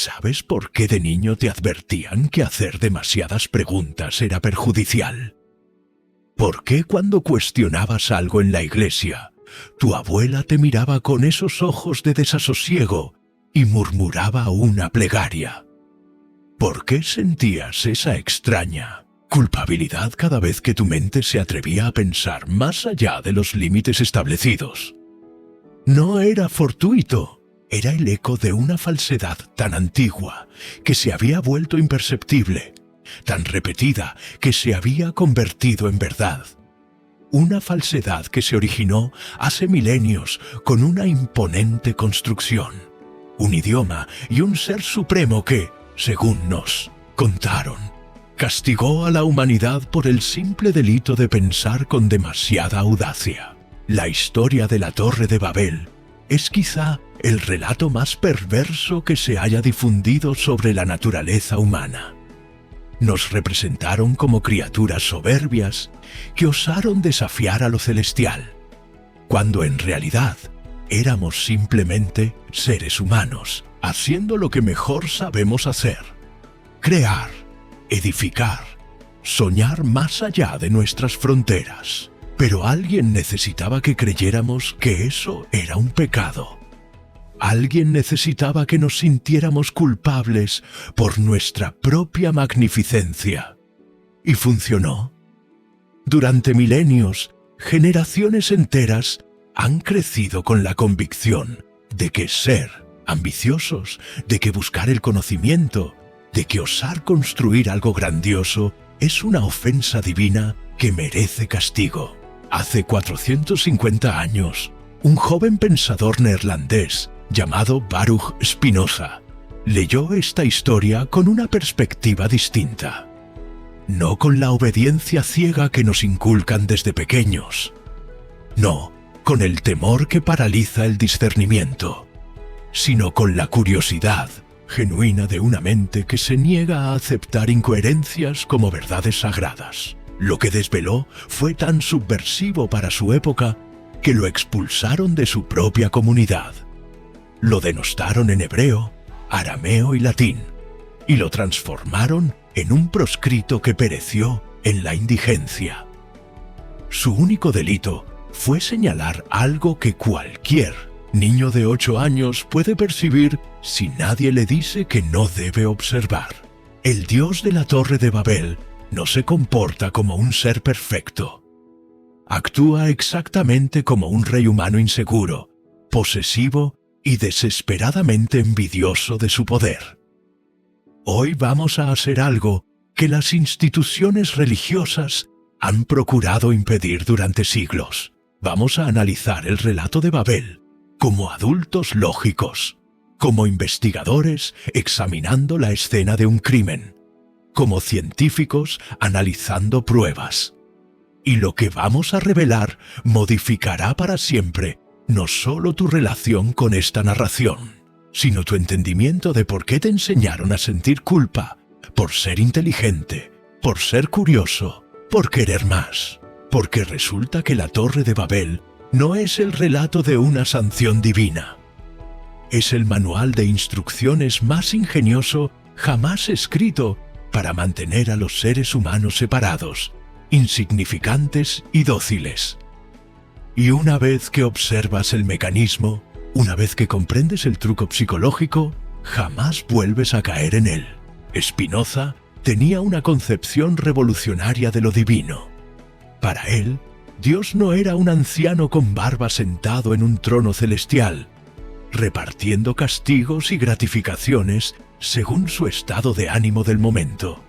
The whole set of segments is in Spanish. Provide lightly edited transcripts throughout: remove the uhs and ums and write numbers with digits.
¿Sabes por qué de niño te advertían que hacer demasiadas preguntas era perjudicial? ¿Por qué cuando cuestionabas algo en la iglesia, tu abuela te miraba con esos ojos de desasosiego y murmuraba una plegaria? ¿Por qué sentías esa extraña culpabilidad cada vez que tu mente se atrevía a pensar más allá de los límites establecidos? No era fortuito. Era el eco de una falsedad tan antigua que se había vuelto imperceptible, tan repetida que se había convertido en verdad. Una falsedad que se originó hace milenios con una imponente construcción, un idioma y un ser supremo que, según nos contaron, castigó a la humanidad por el simple delito de pensar con demasiada audacia. La historia de la Torre de Babel es quizá el relato más perverso que se haya difundido sobre la naturaleza humana. Nos representaron como criaturas soberbias que osaron desafiar a lo celestial, cuando en realidad éramos simplemente seres humanos, haciendo lo que mejor sabemos hacer: crear, edificar, soñar más allá de nuestras fronteras. Pero alguien necesitaba que creyéramos que eso era un pecado. Alguien necesitaba que nos sintiéramos culpables por nuestra propia magnificencia. Y funcionó. Durante milenios, generaciones enteras han crecido con la convicción de que ser ambiciosos, de que buscar el conocimiento, de que osar construir algo grandioso es una ofensa divina que merece castigo. Hace 450 años, un joven pensador neerlandés llamado Baruch Spinoza leyó esta historia con una perspectiva distinta. No con la obediencia ciega que nos inculcan desde pequeños. No con el temor que paraliza el discernimiento, sino con la curiosidad genuina de una mente que se niega a aceptar incoherencias como verdades sagradas. Lo que desveló fue tan subversivo para su época que lo expulsaron de su propia comunidad. Lo denostaron en hebreo, arameo y latín, y lo transformaron en un proscrito que pereció en la indigencia. Su único delito fue señalar algo que cualquier niño de 8 años puede percibir si nadie le dice que no debe observar. El Dios de la Torre de Babel no se comporta como un ser perfecto. Actúa exactamente como un rey humano inseguro, posesivo y desesperadamente envidioso de su poder. Hoy vamos a hacer algo que las instituciones religiosas han procurado impedir durante siglos. Vamos a analizar el relato de Babel como adultos lógicos, como investigadores examinando la escena de un crimen, como científicos analizando pruebas. Y lo que vamos a revelar modificará para siempre no solo tu relación con esta narración, sino tu entendimiento de por qué te enseñaron a sentir culpa por ser inteligente, por ser curioso, por querer más. Porque resulta que la Torre de Babel no es el relato de una sanción divina. Es el manual de instrucciones más ingenioso jamás escrito para mantener a los seres humanos separados, insignificantes y dóciles. Y una vez que observas el mecanismo, una vez que comprendes el truco psicológico, jamás vuelves a caer en él. Spinoza tenía una concepción revolucionaria de lo divino. Para él, Dios no era un anciano con barba sentado en un trono celestial, repartiendo castigos y gratificaciones según su estado de ánimo del momento.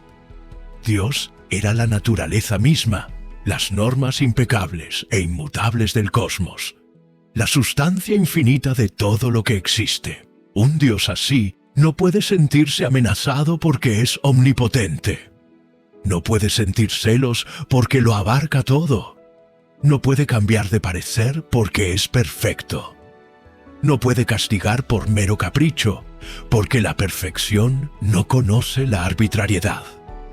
Dios era la naturaleza misma, las normas impecables e inmutables del cosmos, la sustancia infinita de todo lo que existe. Un Dios así no puede sentirse amenazado porque es omnipotente. No puede sentir celos porque lo abarca todo. No puede cambiar de parecer porque es perfecto. No puede castigar por mero capricho, porque la perfección no conoce la arbitrariedad.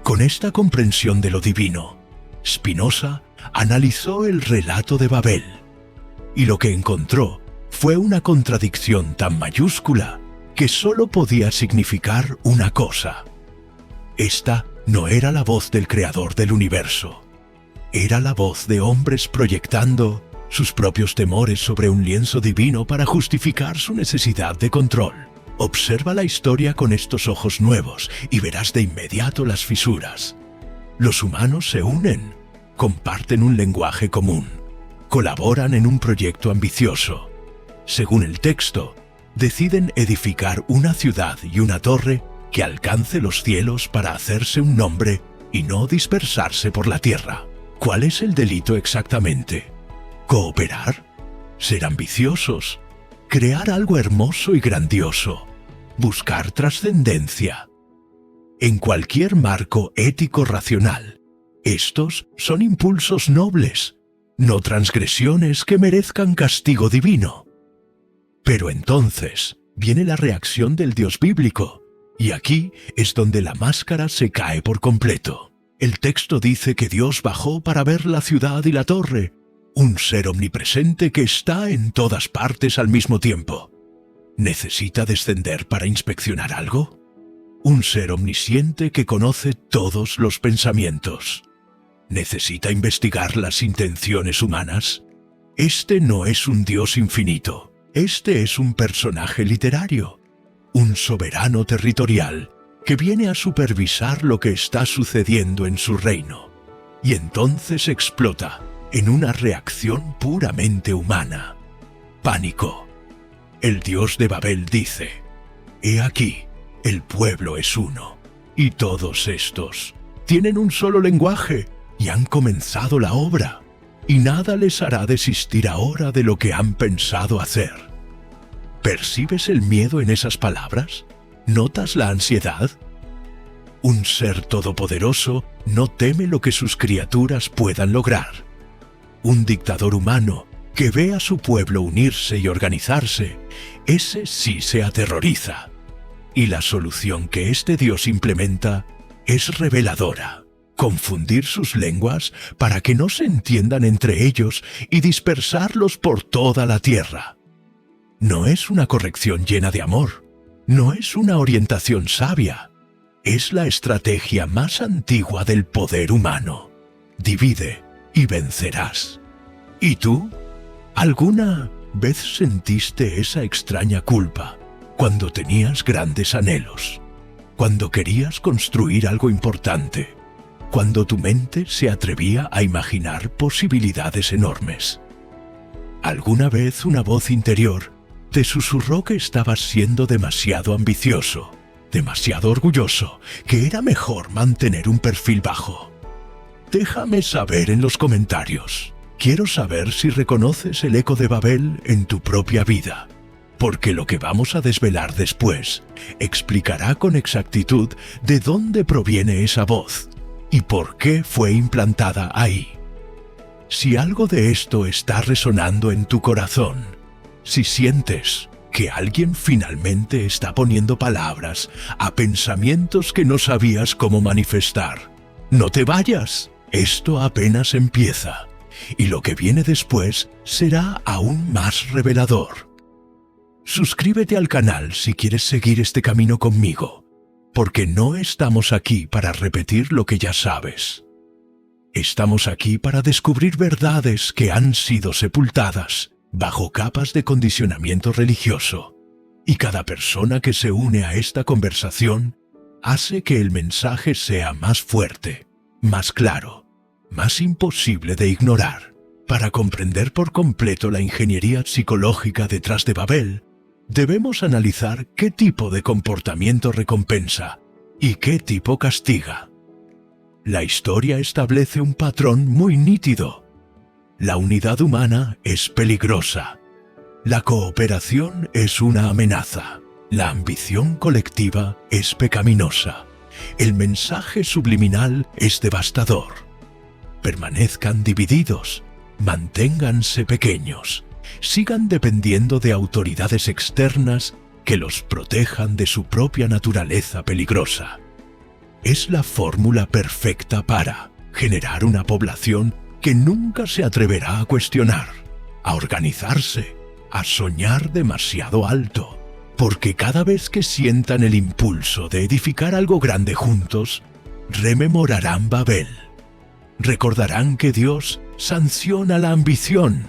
Con esta comprensión de lo divino, Spinoza analizó el relato de Babel, y lo que encontró fue una contradicción tan mayúscula que solo podía significar una cosa. Esta no era la voz del creador del universo. Era la voz de hombres proyectando sus propios temores sobre un lienzo divino para justificar su necesidad de control. Observa la historia con estos ojos nuevos y verás de inmediato las fisuras. Los humanos se unen, comparten un lenguaje común, colaboran en un proyecto ambicioso. Según el texto, deciden edificar una ciudad y una torre que alcance los cielos para hacerse un nombre y no dispersarse por la tierra. ¿Cuál es el delito exactamente? ¿Cooperar? ¿Ser ambiciosos? ¿Crear algo hermoso y grandioso? ¿Buscar trascendencia? En cualquier marco ético-racional, estos son impulsos nobles, no transgresiones que merezcan castigo divino. Pero entonces viene la reacción del Dios bíblico, y aquí es donde la máscara se cae por completo. El texto dice que Dios bajó para ver la ciudad y la torre, un ser omnipresente que está en todas partes al mismo tiempo. ¿Necesita descender para inspeccionar algo? Un ser omnisciente que conoce todos los pensamientos. ¿Necesita investigar las intenciones humanas? Este no es un Dios infinito. Este es un personaje literario, un soberano territorial que viene a supervisar lo que está sucediendo en su reino. Y entonces explota en una reacción puramente humana. Pánico. El Dios de Babel dice: «He aquí, el pueblo es uno, y todos estos tienen un solo lenguaje y han comenzado la obra, y nada les hará desistir ahora de lo que han pensado hacer». ¿Percibes el miedo en esas palabras? ¿Notas la ansiedad? Un ser todopoderoso no teme lo que sus criaturas puedan lograr. Un dictador humano que ve a su pueblo unirse y organizarse, ese sí se aterroriza. Y la solución que este Dios implementa es reveladora: confundir sus lenguas para que no se entiendan entre ellos y dispersarlos por toda la tierra. No es una corrección llena de amor, no es una orientación sabia, es la estrategia más antigua del poder humano. Divide y vencerás. ¿Y tú? ¿Alguna vez sentiste esa extraña culpa cuando tenías grandes anhelos? Cuando querías construir algo importante, cuando tu mente se atrevía a imaginar posibilidades enormes. ¿Alguna vez una voz interior te susurró que estabas siendo demasiado ambicioso, demasiado orgulloso, que era mejor mantener un perfil bajo? Déjame saber en los comentarios. Quiero saber si reconoces el eco de Babel en tu propia vida, porque lo que vamos a desvelar después explicará con exactitud de dónde proviene esa voz y por qué fue implantada ahí. Si algo de esto está resonando en tu corazón, si sientes que alguien finalmente está poniendo palabras a pensamientos que no sabías cómo manifestar, no te vayas, esto apenas empieza. Y lo que viene después será aún más revelador. Suscríbete al canal si quieres seguir este camino conmigo, porque no estamos aquí para repetir lo que ya sabes. Estamos aquí para descubrir verdades que han sido sepultadas bajo capas de condicionamiento religioso, y cada persona que se une a esta conversación hace que el mensaje sea más fuerte, más claro, más imposible de ignorar. Para comprender por completo la ingeniería psicológica detrás de Babel, debemos analizar qué tipo de comportamiento recompensa y qué tipo castiga. La historia establece un patrón muy nítido. La unidad humana es peligrosa. La cooperación es una amenaza. La ambición colectiva es pecaminosa. El mensaje subliminal es devastador. Permanezcan divididos, manténganse pequeños, sigan dependiendo de autoridades externas que los protejan de su propia naturaleza peligrosa. Es la fórmula perfecta para generar una población que nunca se atreverá a cuestionar, a organizarse, a soñar demasiado alto, porque cada vez que sientan el impulso de edificar algo grande juntos, rememorarán Babel. Recordarán que Dios sanciona la ambición.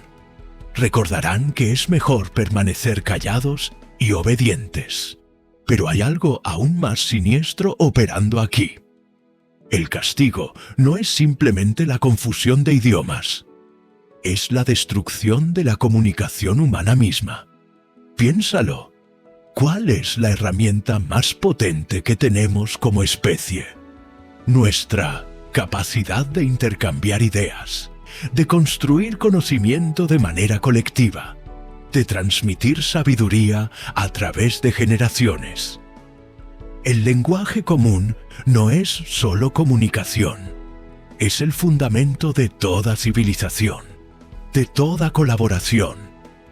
Recordarán que es mejor permanecer callados y obedientes. Pero hay algo aún más siniestro operando aquí. El castigo no es simplemente la confusión de idiomas. Es la destrucción de la comunicación humana misma. Piénsalo. ¿Cuál es la herramienta más potente que tenemos como especie? Nuestra capacidad de intercambiar ideas, de construir conocimiento de manera colectiva, de transmitir sabiduría a través de generaciones. El lenguaje común no es solo comunicación, es el fundamento de toda civilización, de toda colaboración,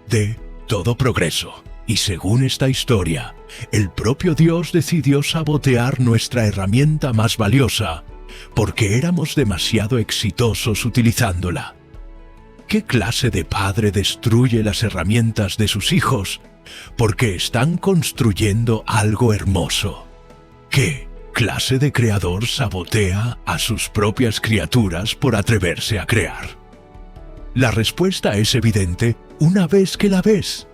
de todo progreso. Y según esta historia, el propio Dios decidió sabotear nuestra herramienta más valiosa porque éramos demasiado exitosos utilizándola. ¿Qué clase de padre destruye las herramientas de sus hijos porque están construyendo algo hermoso? ¿Qué clase de creador sabotea a sus propias criaturas por atreverse a crear? La respuesta es evidente una vez que la ves.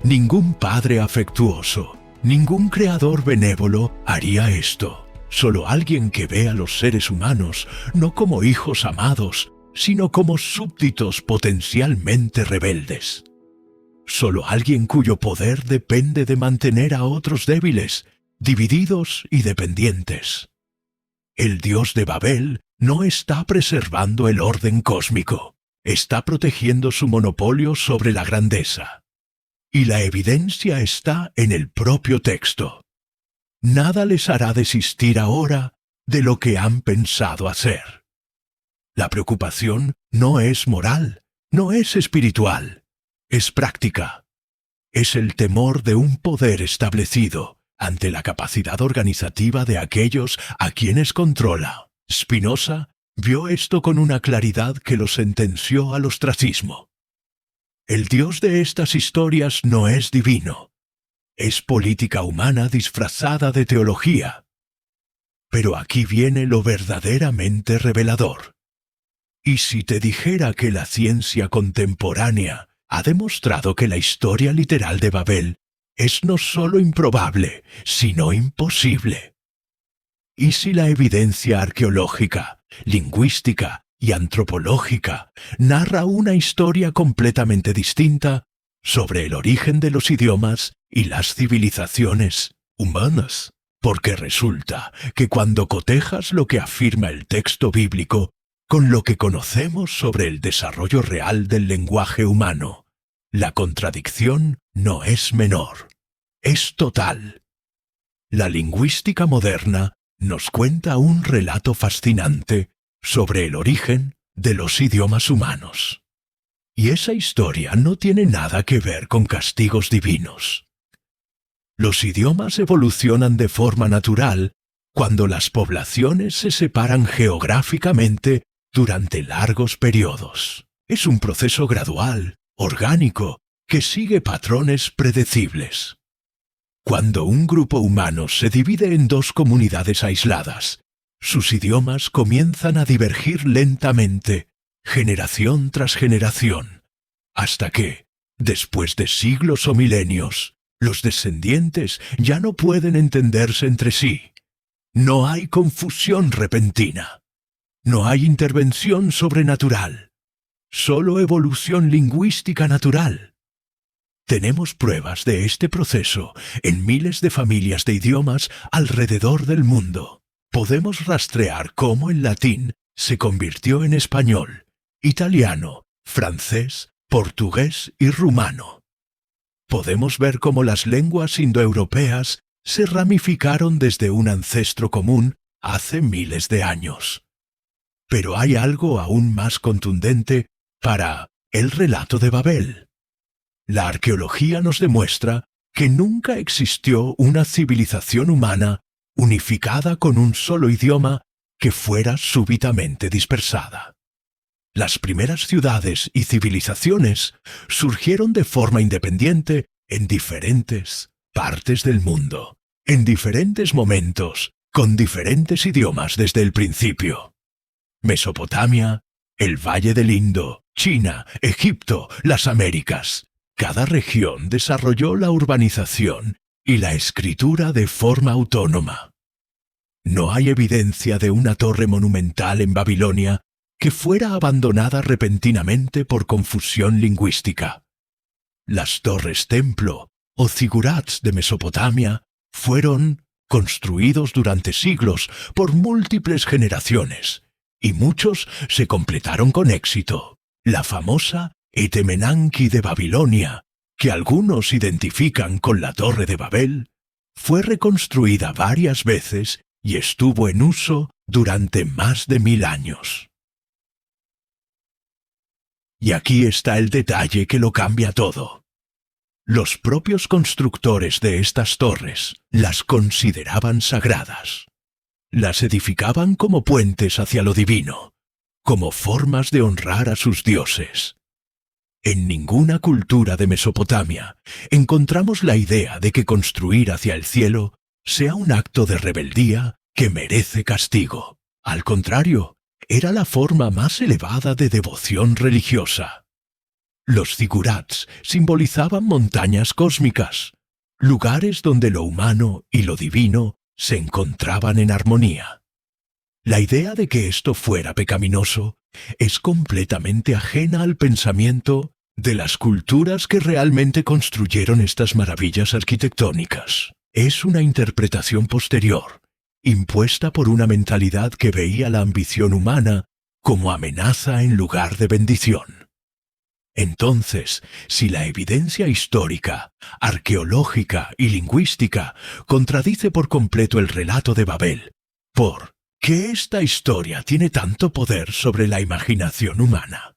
Ningún padre afectuoso, ningún creador benévolo haría esto. Solo alguien que ve a los seres humanos no como hijos amados, sino como súbditos potencialmente rebeldes. Solo alguien cuyo poder depende de mantener a otros débiles, divididos y dependientes. El Dios de Babel no está preservando el orden cósmico, está protegiendo su monopolio sobre la grandeza. Y la evidencia está en el propio texto. Nada les hará desistir ahora de lo que han pensado hacer. La preocupación no es moral, no es espiritual, es práctica. Es el temor de un poder establecido ante la capacidad organizativa de aquellos a quienes controla. Spinoza vio esto con una claridad que lo sentenció al ostracismo. El Dios de estas historias no es divino. Es política humana disfrazada de teología. Pero aquí viene lo verdaderamente revelador. ¿Y si te dijera que la ciencia contemporánea ha demostrado que la historia literal de Babel es no solo improbable, sino imposible? ¿Y si la evidencia arqueológica, lingüística y antropológica narra una historia completamente distinta sobre el origen de los idiomas y las civilizaciones humanas? Porque resulta que cuando cotejas lo que afirma el texto bíblico con lo que conocemos sobre el desarrollo real del lenguaje humano, la contradicción no es menor, es total. La lingüística moderna nos cuenta un relato fascinante sobre el origen de los idiomas humanos. Y esa historia no tiene nada que ver con castigos divinos. Los idiomas evolucionan de forma natural cuando las poblaciones se separan geográficamente durante largos periodos. Es un proceso gradual, orgánico, que sigue patrones predecibles. Cuando un grupo humano se divide en dos comunidades aisladas, sus idiomas comienzan a divergir lentamente, generación tras generación, hasta que, después de siglos o milenios, los descendientes ya no pueden entenderse entre sí. No hay confusión repentina. No hay intervención sobrenatural. Solo evolución lingüística natural. Tenemos pruebas de este proceso en miles de familias de idiomas alrededor del mundo. Podemos rastrear cómo el latín se convirtió en español, italiano, francés, portugués y rumano. Podemos ver cómo las lenguas indoeuropeas se ramificaron desde un ancestro común hace miles de años. Pero hay algo aún más contundente para el relato de Babel. La arqueología nos demuestra que nunca existió una civilización humana unificada con un solo idioma que fuera súbitamente dispersada. Las primeras ciudades y civilizaciones surgieron de forma independiente en diferentes partes del mundo, en diferentes momentos, con diferentes idiomas desde el principio. Mesopotamia, el Valle del Indo, China, Egipto, las Américas. Cada región desarrolló la urbanización y la escritura de forma autónoma. No hay evidencia de una torre monumental en Babilonia que fuera abandonada repentinamente por confusión lingüística. Las torres templo o zigurats de Mesopotamia fueron construidos durante siglos por múltiples generaciones, y muchos se completaron con éxito. La famosa Etemenanki de Babilonia, que algunos identifican con la Torre de Babel, fue reconstruida varias veces y estuvo en uso durante más de 1000 años. Y aquí está el detalle que lo cambia todo. Los propios constructores de estas torres las consideraban sagradas. Las edificaban como puentes hacia lo divino, como formas de honrar a sus dioses. En ninguna cultura de Mesopotamia encontramos la idea de que construir hacia el cielo sea un acto de rebeldía que merece castigo. Al contrario, era la forma más elevada de devoción religiosa. Los zigurats simbolizaban montañas cósmicas, lugares donde lo humano y lo divino se encontraban en armonía. La idea de que esto fuera pecaminoso es completamente ajena al pensamiento de las culturas que realmente construyeron estas maravillas arquitectónicas. Es una interpretación posterior, impuesta por una mentalidad que veía la ambición humana como amenaza en lugar de bendición. Entonces, si la evidencia histórica, arqueológica y lingüística contradice por completo el relato de Babel, ¿por qué esta historia tiene tanto poder sobre la imaginación humana?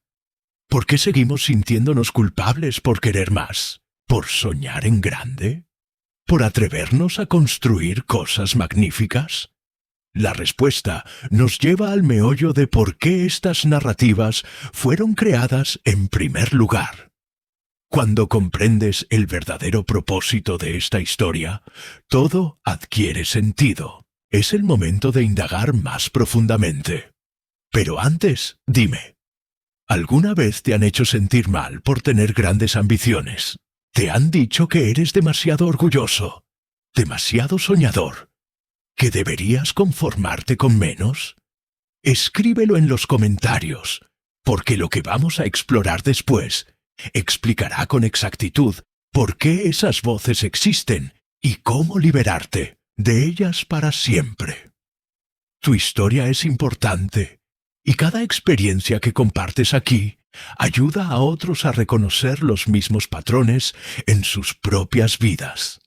¿Por qué seguimos sintiéndonos culpables por querer más? ¿Por soñar en grande? ¿Por atrevernos a construir cosas magníficas? La respuesta nos lleva al meollo de por qué estas narrativas fueron creadas en primer lugar. Cuando comprendes el verdadero propósito de esta historia, todo adquiere sentido. Es el momento de indagar más profundamente. Pero antes, dime, ¿alguna vez te han hecho sentir mal por tener grandes ambiciones? ¿Te han dicho que eres demasiado orgulloso, demasiado soñador, que deberías conformarte con menos? Escríbelo en los comentarios, porque lo que vamos a explorar después explicará con exactitud por qué esas voces existen y cómo liberarte de ellas para siempre. Tu historia es importante, y cada experiencia que compartes aquí ayuda a otros a reconocer los mismos patrones en sus propias vidas.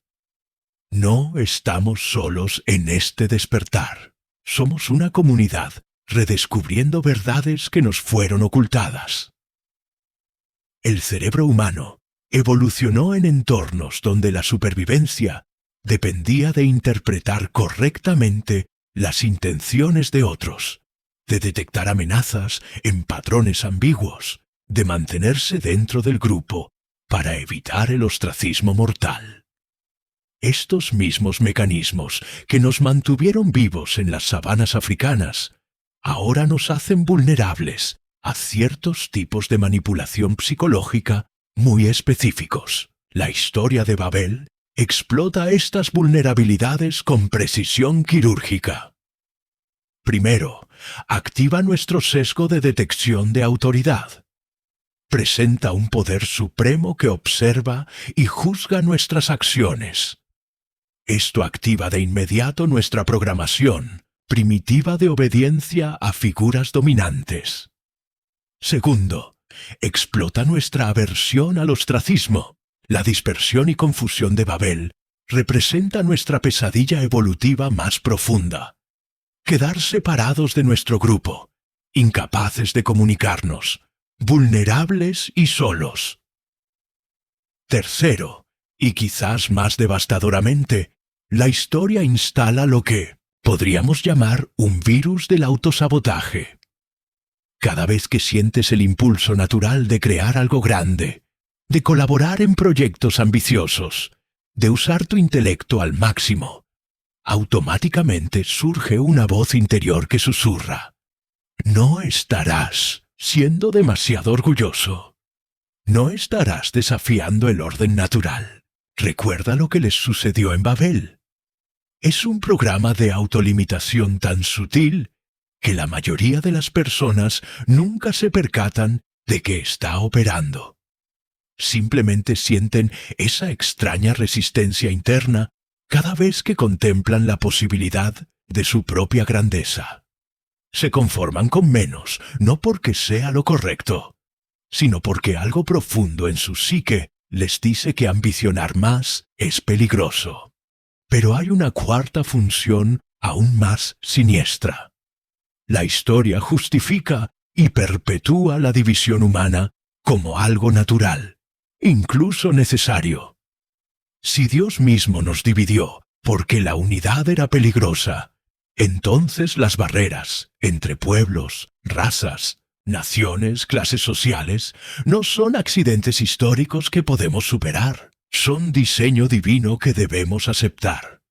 No estamos solos en este despertar. Somos una comunidad redescubriendo verdades que nos fueron ocultadas. El cerebro humano evolucionó en entornos donde la supervivencia dependía de interpretar correctamente las intenciones de otros, de detectar amenazas en patrones ambiguos, de mantenerse dentro del grupo para evitar el ostracismo mortal. Estos mismos mecanismos que nos mantuvieron vivos en las sabanas africanas ahora nos hacen vulnerables a ciertos tipos de manipulación psicológica muy específicos. La historia de Babel explota estas vulnerabilidades con precisión quirúrgica. Primero, activa nuestro sesgo de detección de autoridad. Presenta un poder supremo que observa y juzga nuestras acciones. Esto activa de inmediato nuestra programación primitiva de obediencia a figuras dominantes. Segundo, explota nuestra aversión al ostracismo. La dispersión y confusión de Babel representa nuestra pesadilla evolutiva más profunda. Quedar separados de nuestro grupo, incapaces de comunicarnos, vulnerables y solos. Tercero, y quizás más devastadoramente, la historia instala lo que podríamos llamar un virus del autosabotaje. Cada vez que sientes el impulso natural de crear algo grande, de colaborar en proyectos ambiciosos, de usar tu intelecto al máximo, automáticamente surge una voz interior que susurra: no estarás siendo demasiado orgulloso. No estarás desafiando el orden natural. Recuerda lo que les sucedió en Babel. Es un programa de autolimitación tan sutil que la mayoría de las personas nunca se percatan de que está operando. Simplemente sienten esa extraña resistencia interna cada vez que contemplan la posibilidad de su propia grandeza. Se conforman con menos, no porque sea lo correcto, sino porque algo profundo en su psique les dice que ambicionar más es peligroso. Pero hay una cuarta función aún más siniestra. La historia justifica y perpetúa la división humana como algo natural, incluso necesario. Si Dios mismo nos dividió porque la unidad era peligrosa, entonces las barreras entre pueblos, razas, naciones, clases sociales, no son accidentes históricos que podemos superar. Son diseño divino que debemos aceptar.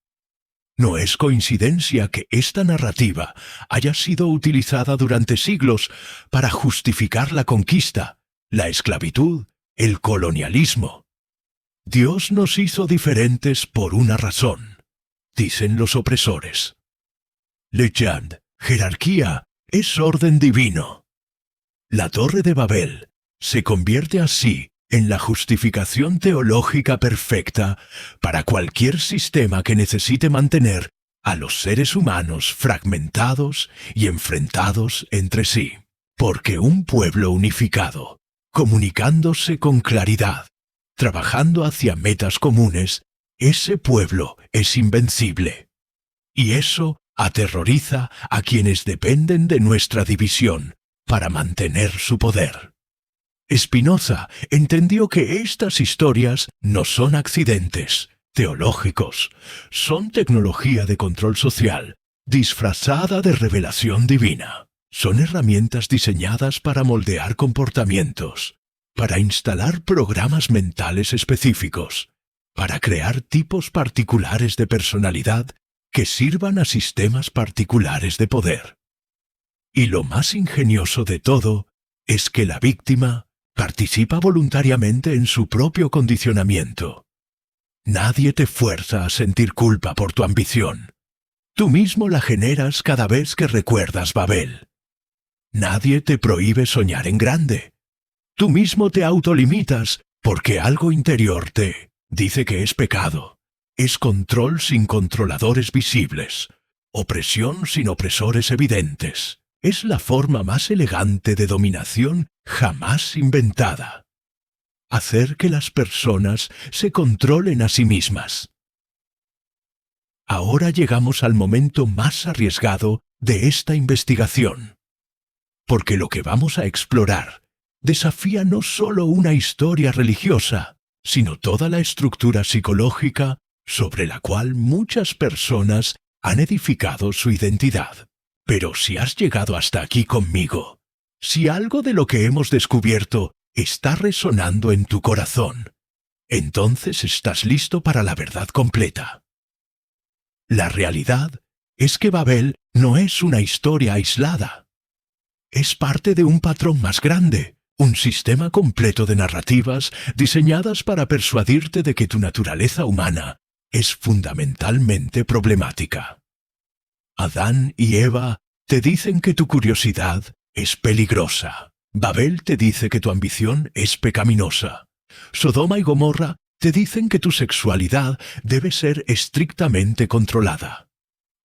No es coincidencia que esta narrativa haya sido utilizada durante siglos para justificar la conquista, la esclavitud, el colonialismo. Dios nos hizo diferentes por una razón, dicen los opresores. Legend, jerarquía, es orden divino. La Torre de Babel se convierte así en la justificación teológica perfecta para cualquier sistema que necesite mantener a los seres humanos fragmentados y enfrentados entre sí. Porque un pueblo unificado, comunicándose con claridad, trabajando hacia metas comunes, ese pueblo es invencible. Y eso aterroriza a quienes dependen de nuestra división para mantener su poder. Spinoza entendió que estas historias no son accidentes teológicos, son tecnología de control social, disfrazada de revelación divina. Son herramientas diseñadas para moldear comportamientos, para instalar programas mentales específicos, para crear tipos particulares de personalidad que sirvan a sistemas particulares de poder. Y lo más ingenioso de todo es que la víctima participa voluntariamente en su propio condicionamiento. Nadie te fuerza a sentir culpa por tu ambición. Tú mismo la generas cada vez que recuerdas Babel. Nadie te prohíbe soñar en grande. Tú mismo te autolimitas porque algo interior te dice que es pecado. Es control sin controladores visibles, opresión sin opresores evidentes. Es la forma más elegante de dominación jamás inventada. Hacer que las personas se controlen a sí mismas. Ahora llegamos al momento más arriesgado de esta investigación, porque lo que vamos a explorar desafía no solo una historia religiosa, sino toda la estructura psicológica sobre la cual muchas personas han edificado su identidad. Pero si has llegado hasta aquí conmigo, si algo de lo que hemos descubierto está resonando en tu corazón, entonces estás listo para la verdad completa. La realidad es que Babel no es una historia aislada. Es parte de un patrón más grande, un sistema completo de narrativas diseñadas para persuadirte de que tu naturaleza humana es fundamentalmente problemática. Adán y Eva te dicen que tu curiosidad es peligrosa. Babel te dice que tu ambición es pecaminosa. Sodoma y Gomorra te dicen que tu sexualidad debe ser estrictamente controlada.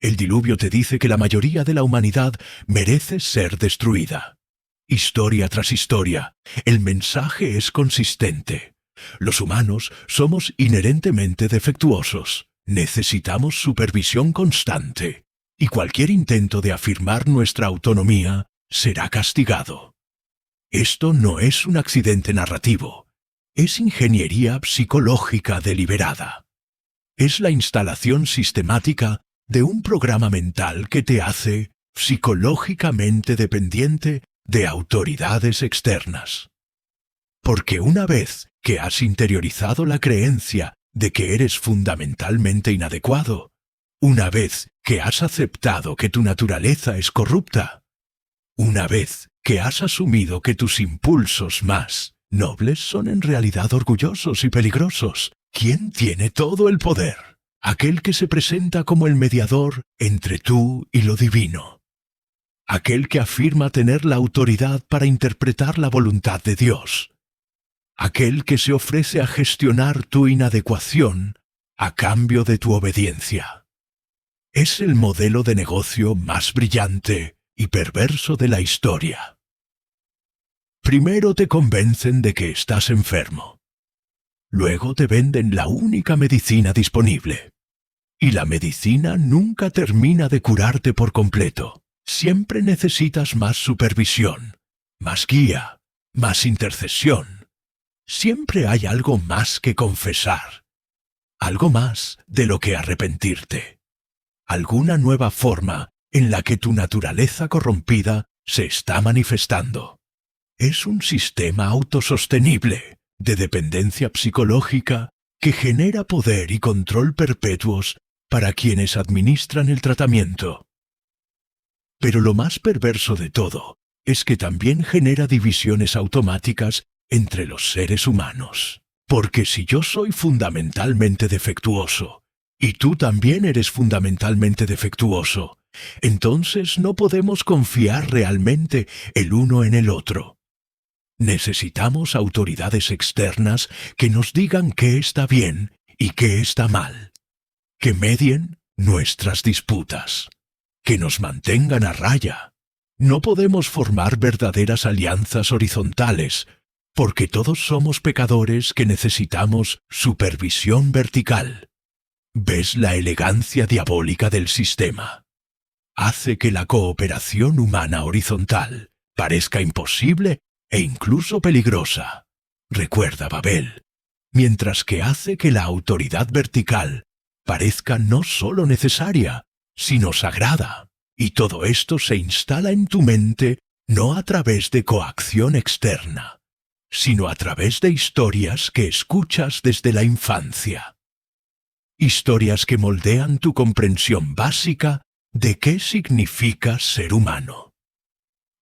El diluvio te dice que la mayoría de la humanidad merece ser destruida. Historia tras historia, el mensaje es consistente. Los humanos somos inherentemente defectuosos. Necesitamos supervisión constante. Y cualquier intento de afirmar nuestra autonomía será castigado. Esto no es un accidente narrativo, es ingeniería psicológica deliberada. Es la instalación sistemática de un programa mental que te hace psicológicamente dependiente de autoridades externas. Porque una vez que has interiorizado la creencia de que eres fundamentalmente inadecuado, una vez que has aceptado que tu naturaleza es corrupta, una vez que has asumido que tus impulsos más nobles son en realidad orgullosos y peligrosos, ¿quién tiene todo el poder? Aquel que se presenta como el mediador entre tú y lo divino. Aquel que afirma tener la autoridad para interpretar la voluntad de Dios. Aquel que se ofrece a gestionar tu inadecuación a cambio de tu obediencia. Es el modelo de negocio más brillante y perverso de la historia. Primero te convencen de que estás enfermo. Luego te venden la única medicina disponible. Y la medicina nunca termina de curarte por completo. Siempre necesitas más supervisión, más guía, más intercesión. Siempre hay algo más que confesar. Algo más de lo que arrepentirte. Alguna nueva forma en la que tu naturaleza corrompida se está manifestando. Es un sistema autosostenible de dependencia psicológica que genera poder y control perpetuos para quienes administran el tratamiento. Pero lo más perverso de todo es que también genera divisiones automáticas entre los seres humanos. Porque si yo soy fundamentalmente defectuoso, y tú también eres fundamentalmente defectuoso, entonces no podemos confiar realmente el uno en el otro. Necesitamos autoridades externas que nos digan qué está bien y qué está mal, que medien nuestras disputas, que nos mantengan a raya. No podemos formar verdaderas alianzas horizontales, porque todos somos pecadores que necesitamos supervisión vertical. ¿Ves la elegancia diabólica del sistema? Hace que la cooperación humana horizontal parezca imposible e incluso peligrosa. Recuerda, Babel, mientras que hace que la autoridad vertical parezca no solo necesaria, sino sagrada. Y todo esto se instala en tu mente no a través de coacción externa, sino a través de historias que escuchas desde la infancia. Historias que moldean tu comprensión básica de qué significa ser humano.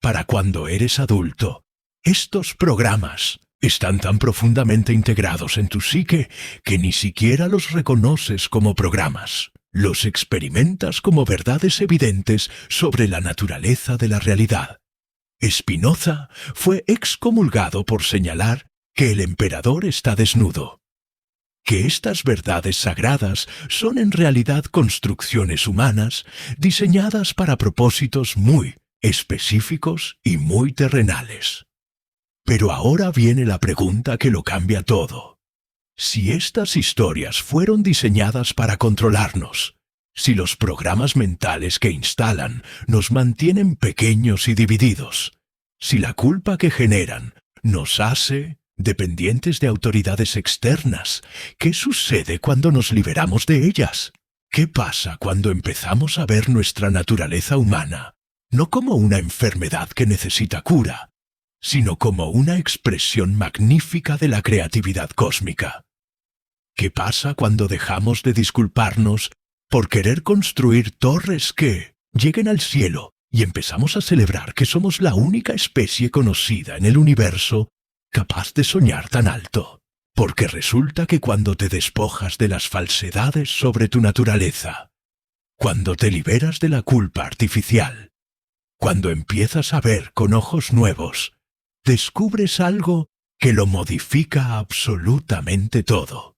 Para cuando eres adulto, estos programas están tan profundamente integrados en tu psique que ni siquiera los reconoces como programas. Los experimentas como verdades evidentes sobre la naturaleza de la realidad. Spinoza fue excomulgado por señalar que el emperador está desnudo. Que estas verdades sagradas son en realidad construcciones humanas diseñadas para propósitos muy específicos y muy terrenales. Pero ahora viene la pregunta que lo cambia todo. Si estas historias fueron diseñadas para controlarnos, si los programas mentales que instalan nos mantienen pequeños y divididos, si la culpa que generan nos hace dependientes de autoridades externas, ¿qué sucede cuando nos liberamos de ellas? ¿Qué pasa cuando empezamos a ver nuestra naturaleza humana no como una enfermedad que necesita cura, sino como una expresión magnífica de la creatividad cósmica? ¿Qué pasa cuando dejamos de disculparnos por querer construir torres que lleguen al cielo y empezamos a celebrar que somos la única especie conocida en el universo capaz de soñar tan alto? Porque resulta que cuando te despojas de las falsedades sobre tu naturaleza, cuando te liberas de la culpa artificial, cuando empiezas a ver con ojos nuevos, descubres algo que lo modifica absolutamente todo.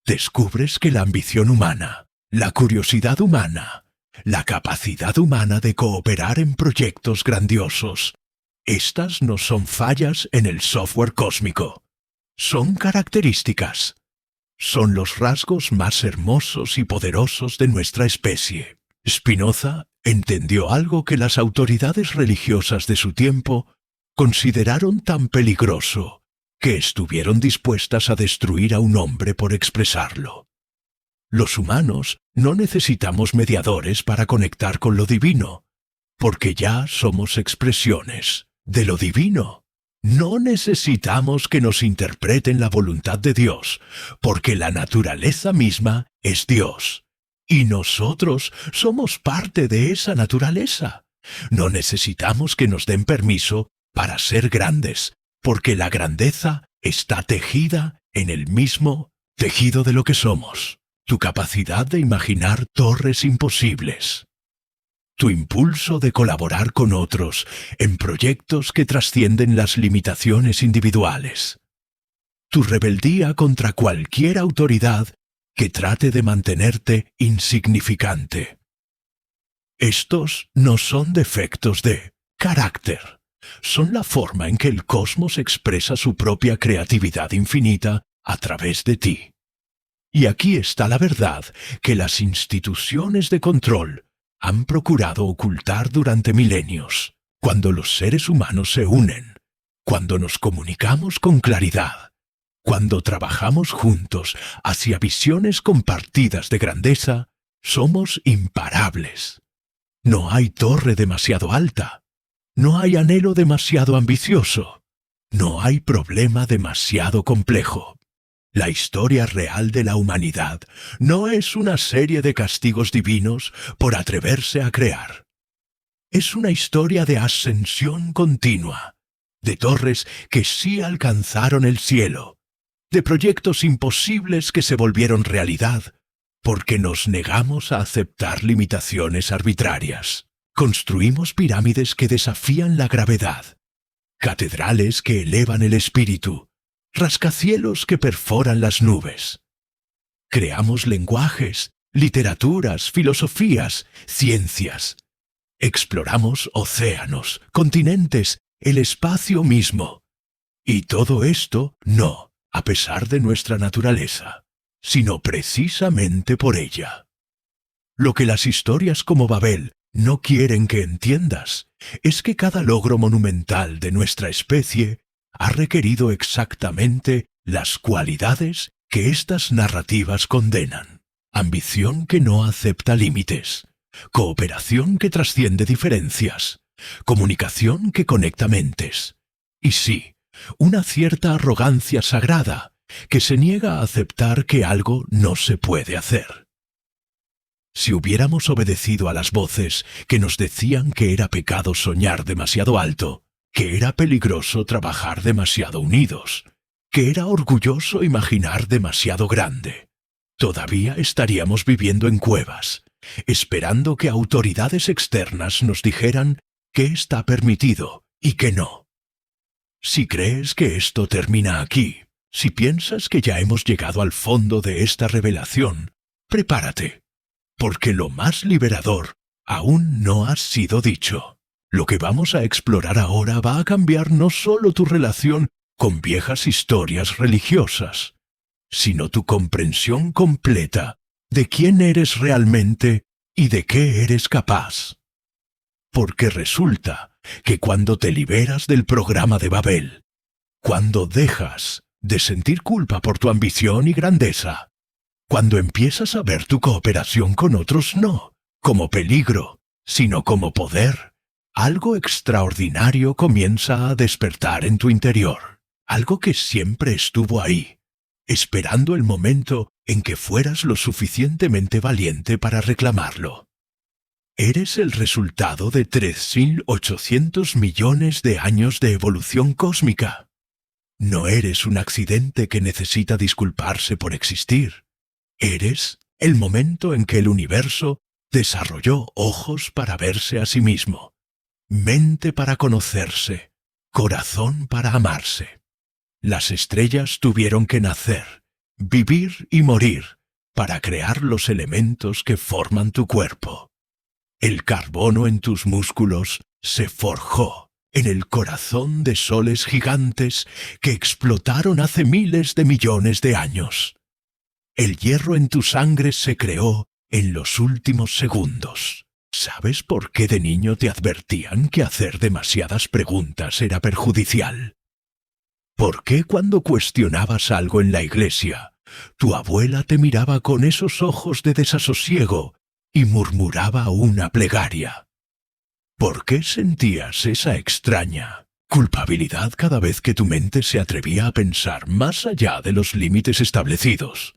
Descubres que la ambición humana, la curiosidad humana, la capacidad humana de cooperar en proyectos grandiosos, estas no son fallas en el software cósmico. Son características. Son los rasgos más hermosos y poderosos de nuestra especie. Spinoza entendió algo que las autoridades religiosas de su tiempo consideraron tan peligroso que estuvieron dispuestas a destruir a un hombre por expresarlo. Los humanos no necesitamos mediadores para conectar con lo divino, porque ya somos expresiones de lo divino. No necesitamos que nos interpreten la voluntad de Dios, porque la naturaleza misma es Dios. Y nosotros somos parte de esa naturaleza. No necesitamos que nos den permiso para ser grandes, porque la grandeza está tejida en el mismo tejido de lo que somos. Tu capacidad de imaginar torres imposibles. Tu impulso de colaborar con otros en proyectos que trascienden las limitaciones individuales. Tu rebeldía contra cualquier autoridad que trate de mantenerte insignificante. Estos no son defectos de carácter, son la forma en que el cosmos expresa su propia creatividad infinita a través de ti. Y aquí está la verdad que las instituciones de control han procurado ocultar durante milenios. Cuando los seres humanos se unen, cuando nos comunicamos con claridad, cuando trabajamos juntos hacia visiones compartidas de grandeza, somos imparables. No hay torre demasiado alta, no hay anhelo demasiado ambicioso, no hay problema demasiado complejo. La historia real de la humanidad no es una serie de castigos divinos por atreverse a crear. Es una historia de ascensión continua, de torres que sí alcanzaron el cielo, de proyectos imposibles que se volvieron realidad, porque nos negamos a aceptar limitaciones arbitrarias. Construimos pirámides que desafían la gravedad, catedrales que elevan el espíritu, rascacielos que perforan las nubes. Creamos lenguajes, literaturas, filosofías, ciencias. Exploramos océanos, continentes, el espacio mismo. Y todo esto no a pesar de nuestra naturaleza, sino precisamente por ella. Lo que las historias como Babel no quieren que entiendas es que cada logro monumental de nuestra especie ha requerido exactamente las cualidades que estas narrativas condenan. Ambición que no acepta límites, cooperación que trasciende diferencias, comunicación que conecta mentes. Y sí, una cierta arrogancia sagrada que se niega a aceptar que algo no se puede hacer. Si hubiéramos obedecido a las voces que nos decían que era pecado soñar demasiado alto, que era peligroso trabajar demasiado unidos, que era orgulloso imaginar demasiado grande, todavía estaríamos viviendo en cuevas, esperando que autoridades externas nos dijeran qué está permitido y qué no. Si crees que esto termina aquí, si piensas que ya hemos llegado al fondo de esta revelación, prepárate, porque lo más liberador aún no ha sido dicho. Lo que vamos a explorar ahora va a cambiar no solo tu relación con viejas historias religiosas, sino tu comprensión completa de quién eres realmente y de qué eres capaz. Porque resulta que cuando te liberas del programa de Babel, cuando dejas de sentir culpa por tu ambición y grandeza, cuando empiezas a ver tu cooperación con otros no como peligro, sino como poder, algo extraordinario comienza a despertar en tu interior, algo que siempre estuvo ahí, esperando el momento en que fueras lo suficientemente valiente para reclamarlo. Eres el resultado de 3.800 millones de años de evolución cósmica. No eres un accidente que necesita disculparse por existir. Eres el momento en que el universo desarrolló ojos para verse a sí mismo, mente para conocerse, corazón para amarse. Las estrellas tuvieron que nacer, vivir y morir para crear los elementos que forman tu cuerpo. El carbono en tus músculos se forjó en el corazón de soles gigantes que explotaron hace miles de millones de años. El hierro en tu sangre se creó en los últimos segundos. ¿Sabes por qué de niño te advertían que hacer demasiadas preguntas era perjudicial? ¿Por qué cuando cuestionabas algo en la iglesia, tu abuela te miraba con esos ojos de desasosiego y murmuraba una plegaria? ¿Por qué sentías esa extraña Culpabilidad cada vez que tu mente se atrevía a pensar más allá de los límites establecidos.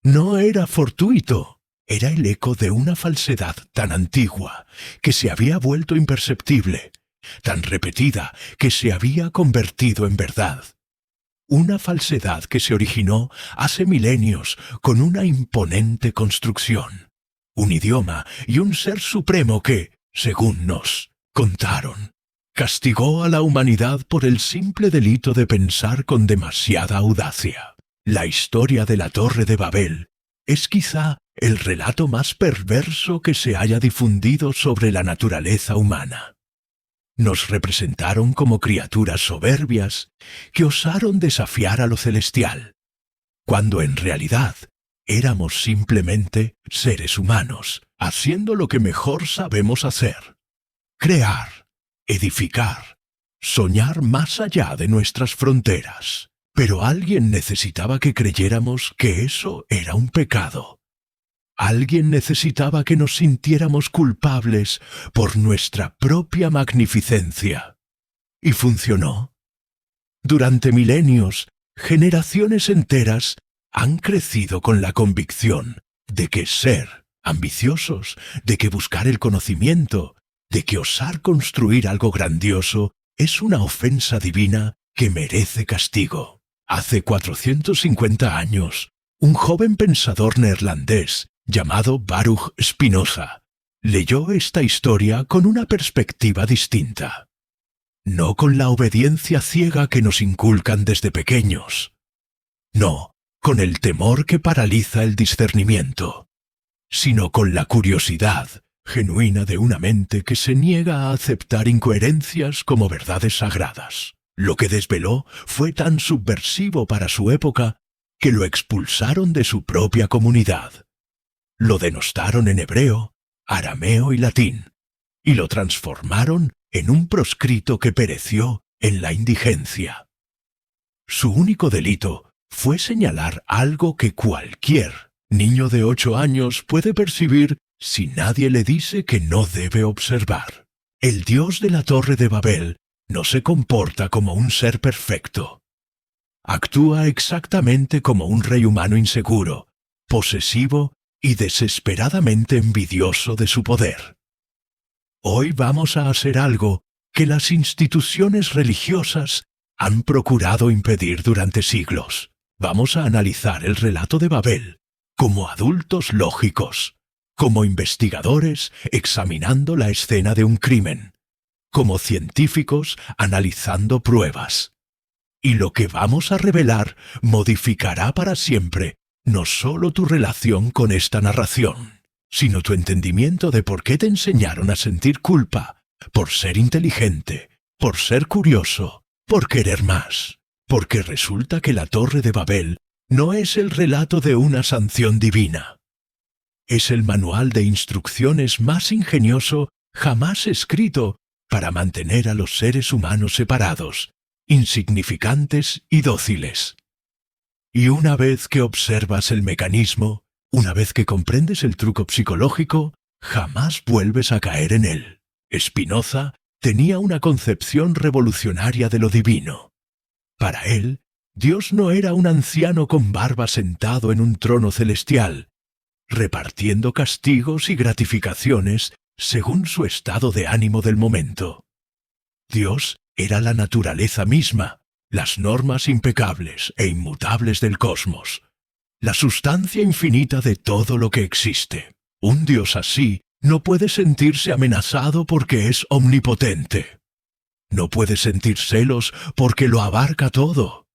No era fortuito, era el eco de una falsedad tan antigua que se había vuelto imperceptible, tan repetida que se había convertido en verdad. Una falsedad que se originó hace milenios con una imponente construcción, un idioma y un ser supremo que, según nos contaron, castigó a la humanidad por el simple delito de pensar con demasiada audacia. La historia de la Torre de Babel es quizá el relato más perverso que se haya difundido sobre la naturaleza humana. Nos representaron como criaturas soberbias que osaron desafiar a lo celestial, cuando en realidad éramos simplemente seres humanos, haciendo lo que mejor sabemos hacer: crear, edificar, soñar más allá de nuestras fronteras. Pero alguien necesitaba que creyéramos que eso era un pecado. Alguien necesitaba que nos sintiéramos culpables por nuestra propia magnificencia. Y funcionó. Durante milenios, generaciones enteras han crecido con la convicción de que ser ambiciosos, de que buscar el conocimiento, de que osar construir algo grandioso es una ofensa divina que merece castigo. Hace 450 años, un joven pensador neerlandés llamado Baruch Spinoza leyó esta historia con una perspectiva distinta. No con la obediencia ciega que nos inculcan desde pequeños. No, con el temor que paraliza el discernimiento, sino con la curiosidad genuina de una mente que se niega a aceptar incoherencias como verdades sagradas. Lo que desveló fue tan subversivo para su época que lo expulsaron de su propia comunidad. Lo denostaron en hebreo, arameo y latín, y lo transformaron en un proscrito que pereció en la indigencia. Su único delito fue señalar algo que cualquier niño de 8 años puede percibir si nadie le dice que no debe observar. El Dios de la Torre de Babel no se comporta como un ser perfecto. Actúa exactamente como un rey humano inseguro, posesivo y desesperadamente envidioso de su poder. Hoy vamos a hacer algo que las instituciones religiosas han procurado impedir durante siglos. Vamos a analizar el relato de Babel como adultos lógicos, como investigadores examinando la escena de un crimen, como científicos analizando pruebas. Y lo que vamos a revelar modificará para siempre no solo tu relación con esta narración, sino tu entendimiento de por qué te enseñaron a sentir culpa, por ser inteligente, por ser curioso, por querer más. Porque resulta que la Torre de Babel no es el relato de una sanción divina. Es el manual de instrucciones más ingenioso jamás escrito para mantener a los seres humanos separados, insignificantes y dóciles. Y una vez que observas el mecanismo, una vez que comprendes el truco psicológico, jamás vuelves a caer en él. Spinoza tenía una concepción revolucionaria de lo divino. Para él, Dios no era un anciano con barba sentado en un trono celestial, repartiendo castigos y gratificaciones según su estado de ánimo del momento. Dios era la naturaleza misma, las normas impecables e inmutables del cosmos, la sustancia infinita de todo lo que existe. Un Dios así no puede sentirse amenazado porque es omnipotente. No puede sentir celos porque lo abarca todo.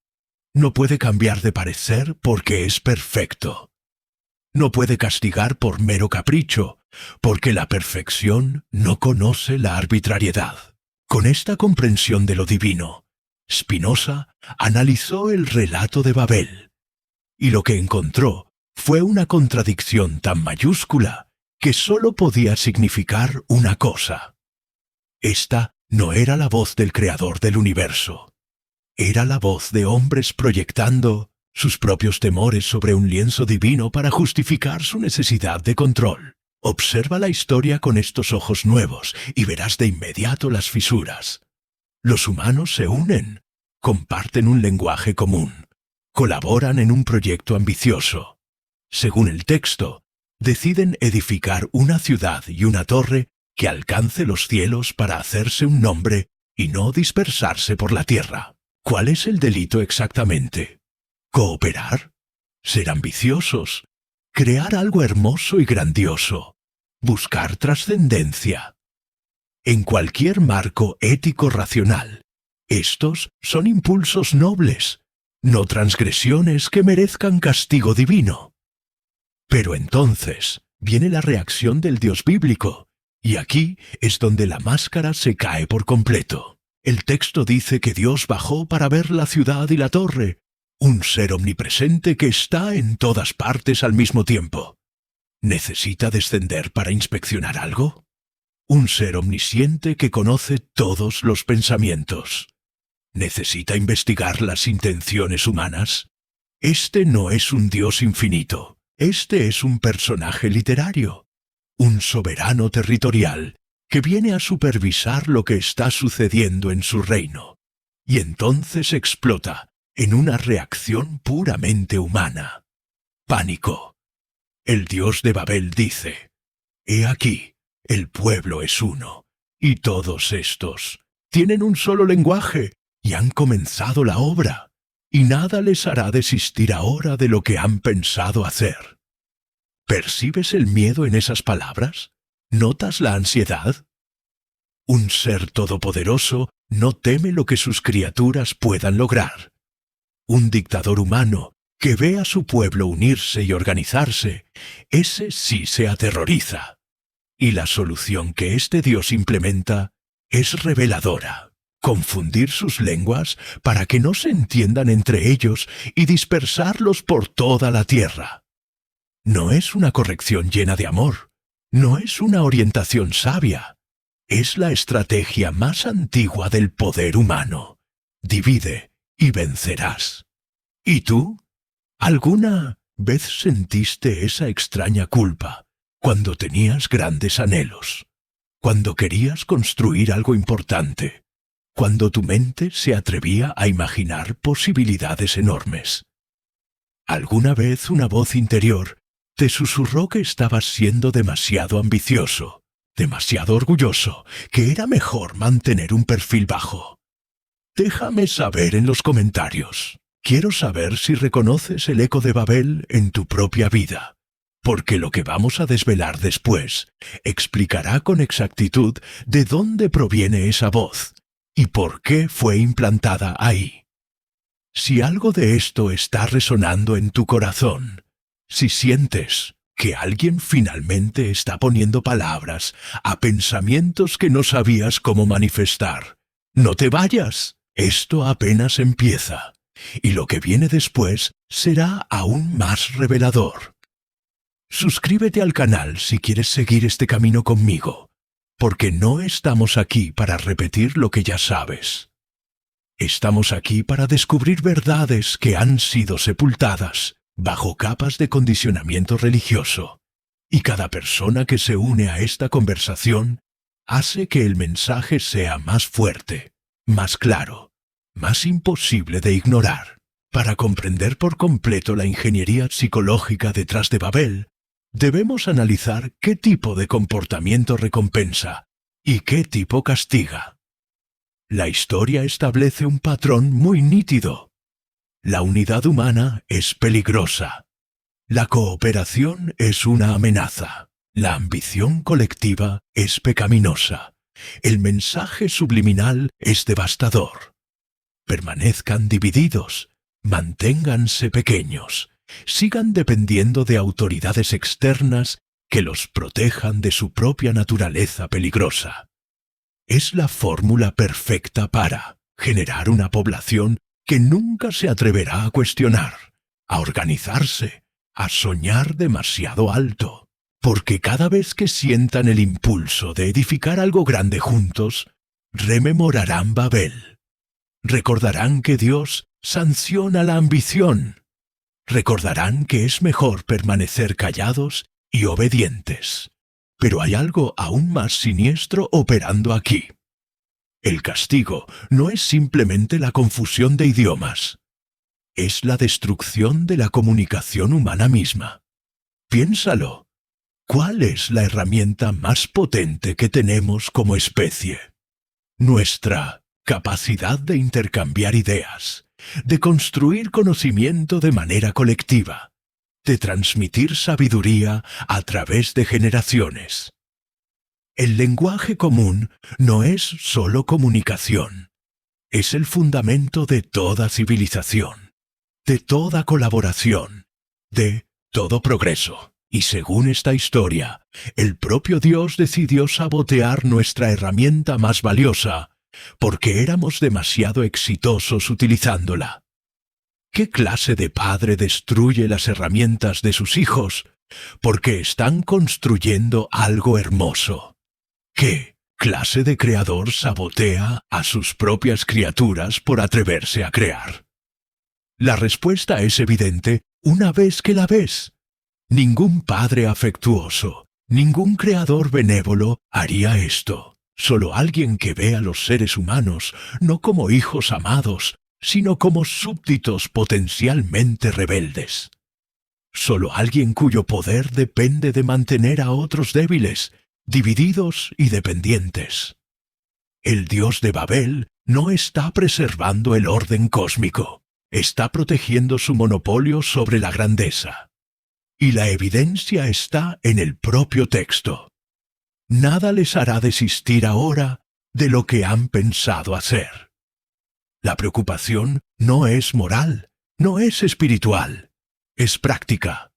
No puede cambiar de parecer porque es perfecto. No puede castigar por mero capricho, porque la perfección no conoce la arbitrariedad. Con esta comprensión de lo divino, Spinoza analizó el relato de Babel, y lo que encontró fue una contradicción tan mayúscula que sólo podía significar una cosa. Esta no era la voz del creador del universo. Era la voz de hombres proyectando sus propios temores sobre un lienzo divino para justificar su necesidad de control. Observa la historia con estos ojos nuevos y verás de inmediato las fisuras. Los humanos se unen, comparten un lenguaje común, colaboran en un proyecto ambicioso. Según el texto, deciden edificar una ciudad y una torre que alcance los cielos para hacerse un nombre y no dispersarse por la tierra. ¿Cuál es el delito exactamente? ¿Cooperar? ¿Ser ambiciosos? ¿Crear algo hermoso y grandioso? ¿Buscar trascendencia? En cualquier marco ético racional, estos son impulsos nobles, no transgresiones que merezcan castigo divino. Pero entonces viene la reacción del Dios bíblico, y aquí es donde la máscara se cae por completo. El texto dice que Dios bajó para ver la ciudad y la torre, un ser omnipresente que está en todas partes al mismo tiempo. ¿Necesita descender para inspeccionar algo? Un ser omnisciente que conoce todos los pensamientos. ¿Necesita investigar las intenciones humanas? Este no es un Dios infinito. Este es un personaje literario, un soberano territorial que viene a supervisar lo que está sucediendo en su reino. Y entonces explota en una reacción puramente humana. Pánico. El Dios de Babel dice: «He aquí, el pueblo es uno, y todos estos tienen un solo lenguaje y han comenzado la obra, y nada les hará desistir ahora de lo que han pensado hacer». ¿Percibes el miedo en esas palabras? ¿Notas la ansiedad? Un ser todopoderoso no teme lo que sus criaturas puedan lograr. Un dictador humano que ve a su pueblo unirse y organizarse, ese sí se aterroriza. Y la solución que este Dios implementa es reveladora: confundir sus lenguas para que no se entiendan entre ellos y dispersarlos por toda la tierra. No es una corrección llena de amor, no es una orientación sabia, es la estrategia más antigua del poder humano. Divide y vencerás. ¿Y tú? ¿Alguna vez sentiste esa extraña culpa cuando tenías grandes anhelos, cuando querías construir algo importante, cuando tu mente se atrevía a imaginar posibilidades enormes? ¿Alguna vez una voz interior te susurró que estabas siendo demasiado ambicioso, demasiado orgulloso, que era mejor mantener un perfil bajo? Déjame saber en los comentarios. Quiero saber si reconoces el eco de Babel en tu propia vida, porque lo que vamos a desvelar después explicará con exactitud de dónde proviene esa voz y por qué fue implantada ahí. Si algo de esto está resonando en tu corazón, si sientes que alguien finalmente está poniendo palabras a pensamientos que no sabías cómo manifestar, no te vayas. Esto apenas empieza, y lo que viene después será aún más revelador. Suscríbete al canal si quieres seguir este camino conmigo, porque no estamos aquí para repetir lo que ya sabes. Estamos aquí para descubrir verdades que han sido sepultadas bajo capas de condicionamiento religioso, y cada persona que se une a esta conversación hace que el mensaje sea más fuerte, más claro, más imposible de ignorar. Para comprender por completo la ingeniería psicológica detrás de Babel, debemos analizar qué tipo de comportamiento recompensa y qué tipo castiga. La historia establece un patrón muy nítido. La unidad humana es peligrosa. La cooperación es una amenaza. La ambición colectiva es pecaminosa. El mensaje subliminal es devastador. Permanezcan divididos, manténganse pequeños, sigan dependiendo de autoridades externas que los protejan de su propia naturaleza peligrosa. Es la fórmula perfecta para generar una población que nunca se atreverá a cuestionar, a organizarse, a soñar demasiado alto, porque cada vez que sientan el impulso de edificar algo grande juntos, rememorarán Babel. Recordarán que Dios sanciona la ambición. Recordarán que es mejor permanecer callados y obedientes. Pero hay algo aún más siniestro operando aquí. El castigo no es simplemente la confusión de idiomas. Es la destrucción de la comunicación humana misma. Piénsalo. ¿Cuál es la herramienta más potente que tenemos como especie? Nuestra capacidad de intercambiar ideas, de construir conocimiento de manera colectiva, de transmitir sabiduría a través de generaciones. El lenguaje común no es solo comunicación, es el fundamento de toda civilización, de toda colaboración, de todo progreso. Y según esta historia, el propio Dios decidió sabotear nuestra herramienta más valiosa porque éramos demasiado exitosos utilizándola. ¿Qué clase de padre destruye las herramientas de sus hijos porque están construyendo algo hermoso? ¿Qué clase de creador sabotea a sus propias criaturas por atreverse a crear? La respuesta es evidente una vez que la ves. Ningún padre afectuoso, ningún creador benévolo haría esto. Solo alguien que ve a los seres humanos no como hijos amados, sino como súbditos potencialmente rebeldes. Solo alguien cuyo poder depende de mantener a otros débiles, divididos y dependientes. El Dios de Babel no está preservando el orden cósmico, está protegiendo su monopolio sobre la grandeza. Y la evidencia está en el propio texto. Nada les hará desistir ahora de lo que han pensado hacer. La preocupación no es moral, no es espiritual, es práctica.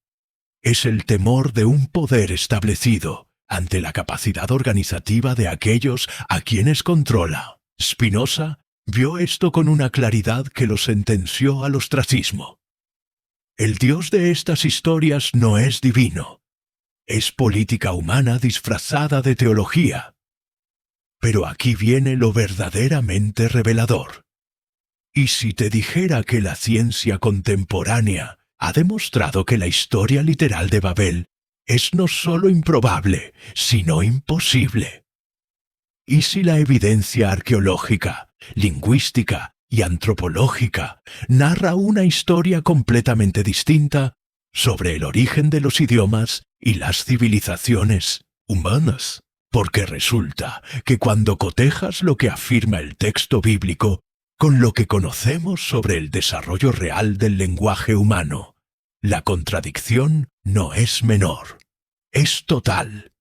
Es el temor de un poder establecido ante la capacidad organizativa de aquellos a quienes controla. Spinoza vio esto con una claridad que lo sentenció al ostracismo. El Dios de estas historias no es divino. Es política humana disfrazada de teología. Pero aquí viene lo verdaderamente revelador. ¿Y si te dijera que la ciencia contemporánea ha demostrado que la historia literal de Babel es no solo improbable, sino imposible? ¿Y si la evidencia arqueológica, lingüística y antropológica narra una historia completamente distinta sobre el origen de los idiomas y las civilizaciones humanas? Porque resulta que cuando cotejas lo que afirma el texto bíblico con lo que conocemos sobre el desarrollo real del lenguaje humano, la contradicción no es menor, es total.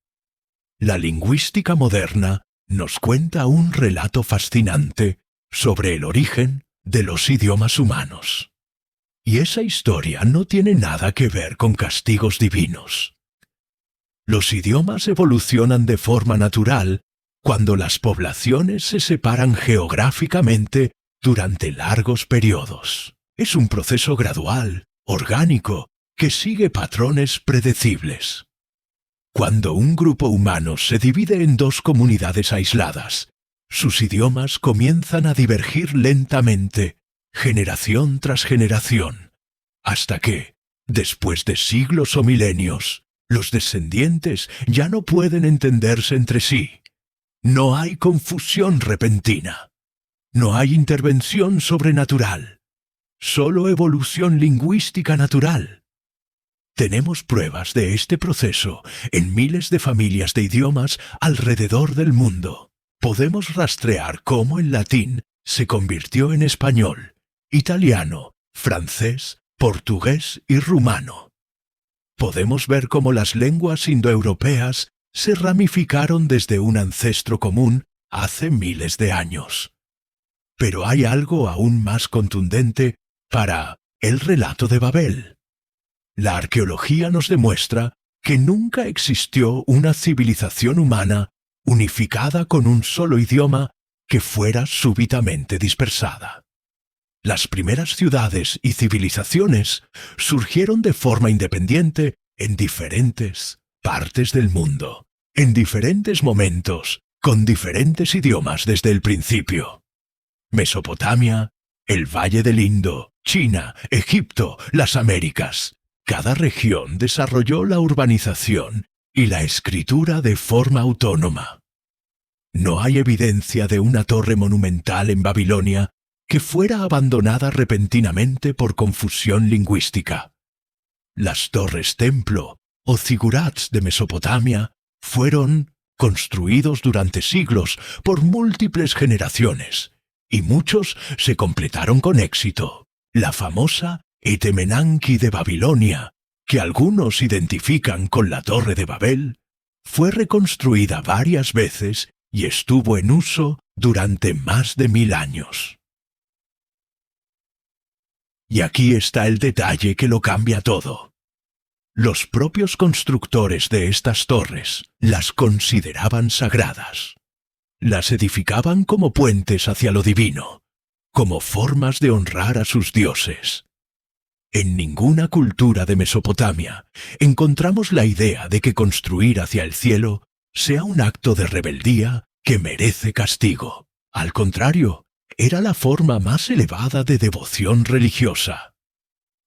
La lingüística moderna nos cuenta un relato fascinante sobre el origen de los idiomas humanos. Y esa historia no tiene nada que ver con castigos divinos. Los idiomas evolucionan de forma natural cuando las poblaciones se separan geográficamente durante largos periodos. Es un proceso gradual, orgánico, que sigue patrones predecibles. Cuando un grupo humano se divide en dos comunidades aisladas, sus idiomas comienzan a divergir lentamente, generación tras generación, hasta que, después de siglos o milenios, los descendientes ya no pueden entenderse entre sí. No hay confusión repentina. No hay intervención sobrenatural. Solo evolución lingüística natural. Tenemos pruebas de este proceso en miles de familias de idiomas alrededor del mundo. Podemos rastrear cómo el latín se convirtió en español, italiano, francés, portugués y rumano. Podemos ver cómo las lenguas indoeuropeas se ramificaron desde un ancestro común hace miles de años. Pero hay algo aún más contundente para el relato de Babel. La arqueología nos demuestra que nunca existió una civilización humana unificada con un solo idioma que fuera súbitamente dispersada. Las primeras ciudades y civilizaciones surgieron de forma independiente en diferentes partes del mundo, en diferentes momentos, con diferentes idiomas desde el principio. Mesopotamia, el Valle del Indo, China, Egipto, las Américas. Cada región desarrolló la urbanización y la escritura de forma autónoma. No hay evidencia de una torre monumental en Babilonia que fuera abandonada repentinamente por confusión lingüística. Las torres templo o zigurats de Mesopotamia fueron construidos durante siglos por múltiples generaciones, y muchos se completaron con éxito. La famosa Etemenanki de Babilonia, que algunos identifican con la Torre de Babel, fue reconstruida varias veces y estuvo en uso durante más de 1000 años. Y aquí está el detalle que lo cambia todo. Los propios constructores de estas torres las consideraban sagradas. Las edificaban como puentes hacia lo divino, como formas de honrar a sus dioses. En ninguna cultura de Mesopotamia encontramos la idea de que construir hacia el cielo sea un acto de rebeldía que merece castigo. Al contrario, era la forma más elevada de devoción religiosa.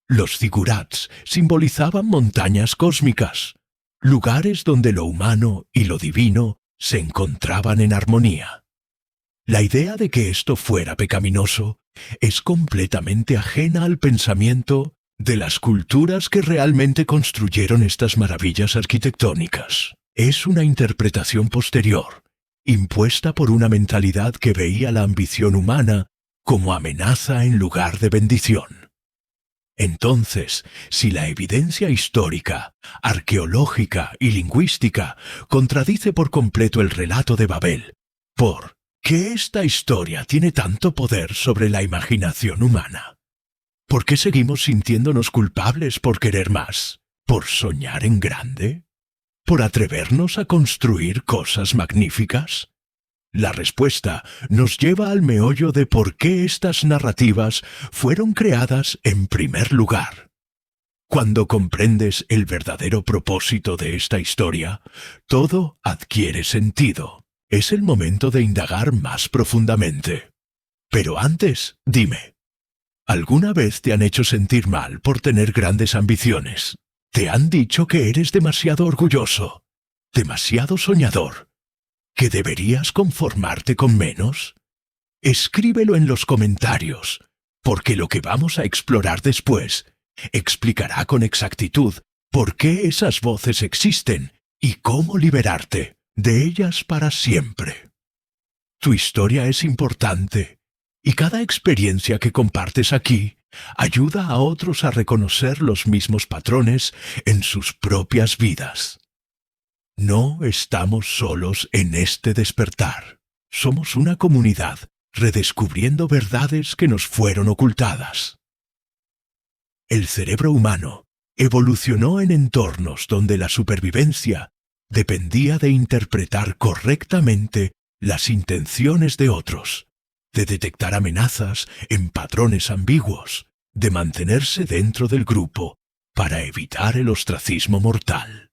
Los zigurats simbolizaban montañas cósmicas, lugares donde lo humano y lo divino se encontraban en armonía. La idea de que esto fuera pecaminoso es completamente ajena al pensamiento de las culturas que realmente construyeron estas maravillas arquitectónicas. Es una interpretación posterior, impuesta por una mentalidad que veía la ambición humana como amenaza en lugar de bendición. Entonces, si la evidencia histórica, arqueológica y lingüística contradice por completo el relato de Babel, ¿por qué esta historia tiene tanto poder sobre la imaginación humana? ¿Por qué seguimos sintiéndonos culpables por querer más? ¿Por soñar en grande? ¿Por atrevernos a construir cosas magníficas? La respuesta nos lleva al meollo de por qué estas narrativas fueron creadas en primer lugar. Cuando comprendes el verdadero propósito de esta historia, todo adquiere sentido. Es el momento de indagar más profundamente. Pero antes, dime, ¿alguna vez te han hecho sentir mal por tener grandes ambiciones? ¿Te han dicho que eres demasiado orgulloso, demasiado soñador, que deberías conformarte con menos? Escríbelo en los comentarios, porque lo que vamos a explorar después explicará con exactitud por qué esas voces existen y cómo liberarte de ellas para siempre. Tu historia es importante, y cada experiencia que compartes aquí ayuda a otros a reconocer los mismos patrones en sus propias vidas. No estamos solos en este despertar. Somos una comunidad redescubriendo verdades que nos fueron ocultadas. El cerebro humano evolucionó en entornos donde la supervivencia dependía de interpretar correctamente las intenciones de otros, de detectar amenazas en patrones ambiguos, de mantenerse dentro del grupo para evitar el ostracismo mortal.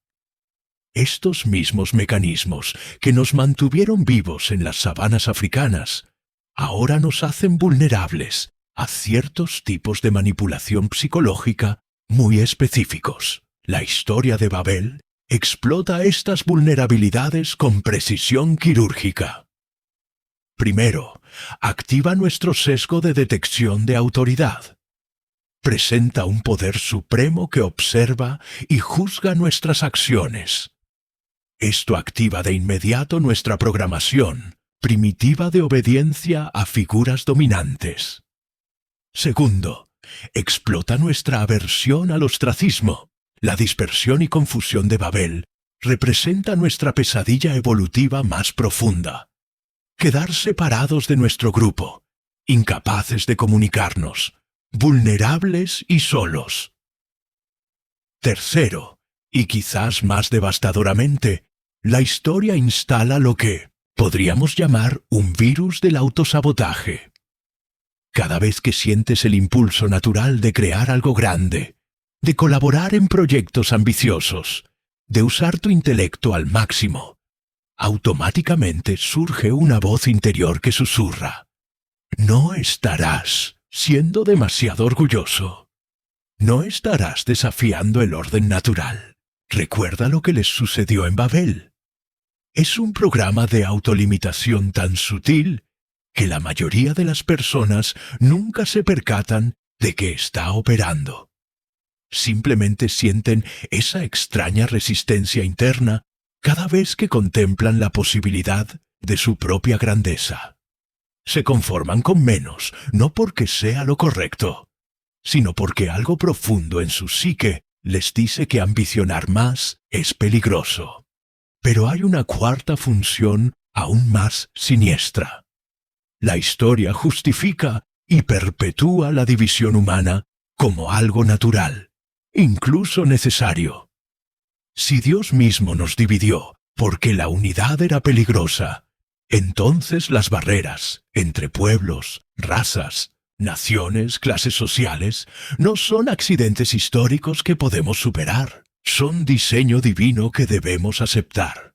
Estos mismos mecanismos que nos mantuvieron vivos en las sabanas africanas ahora nos hacen vulnerables a ciertos tipos de manipulación psicológica muy específicos. La historia de Babel explota estas vulnerabilidades con precisión quirúrgica. Primero, activa nuestro sesgo de detección de autoridad. Presenta un poder supremo que observa y juzga nuestras acciones. Esto activa de inmediato nuestra programación primitiva de obediencia a figuras dominantes. Segundo, explota nuestra aversión al ostracismo. La dispersión y confusión de Babel representa nuestra pesadilla evolutiva más profunda. Quedar separados de nuestro grupo, incapaces de comunicarnos, vulnerables y solos. Tercero, y quizás más devastadoramente, la historia instala lo que podríamos llamar un virus del autosabotaje. Cada vez que sientes el impulso natural de crear algo grande, de colaborar en proyectos ambiciosos, de usar tu intelecto al máximo, automáticamente surge una voz interior que susurra: no estarás siendo demasiado orgulloso. No estarás desafiando el orden natural. Recuerda lo que les sucedió en Babel. Es un programa de autolimitación tan sutil que la mayoría de las personas nunca se percatan de que está operando. Simplemente sienten esa extraña resistencia interna cada vez que contemplan la posibilidad de su propia grandeza. Se conforman con menos, no porque sea lo correcto, sino porque algo profundo en su psique les dice que ambicionar más es peligroso. Pero hay una cuarta función aún más siniestra. La historia justifica y perpetúa la división humana como algo natural, incluso necesario. Si Dios mismo nos dividió porque la unidad era peligrosa, entonces las barreras entre pueblos, razas, naciones, clases sociales, no son accidentes históricos que podemos superar, son diseño divino que debemos aceptar.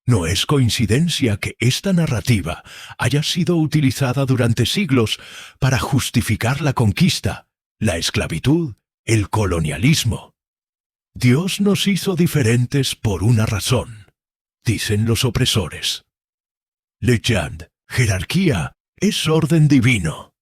No es coincidencia que esta narrativa haya sido utilizada durante siglos para justificar la conquista, la esclavitud, el colonialismo. Dios nos hizo diferentes por una razón, dicen los opresores. Leyenda, jerarquía, es orden divino.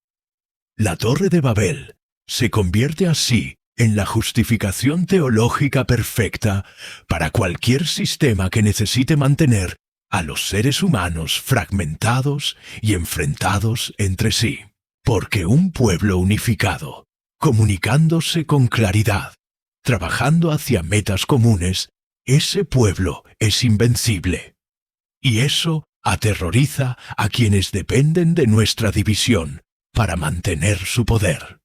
La Torre de Babel se convierte así en la justificación teológica perfecta para cualquier sistema que necesite mantener a los seres humanos fragmentados y enfrentados entre sí. Porque un pueblo unificado, comunicándose con claridad, trabajando hacia metas comunes, ese pueblo es invencible. Y eso aterroriza a quienes dependen de nuestra división para mantener su poder.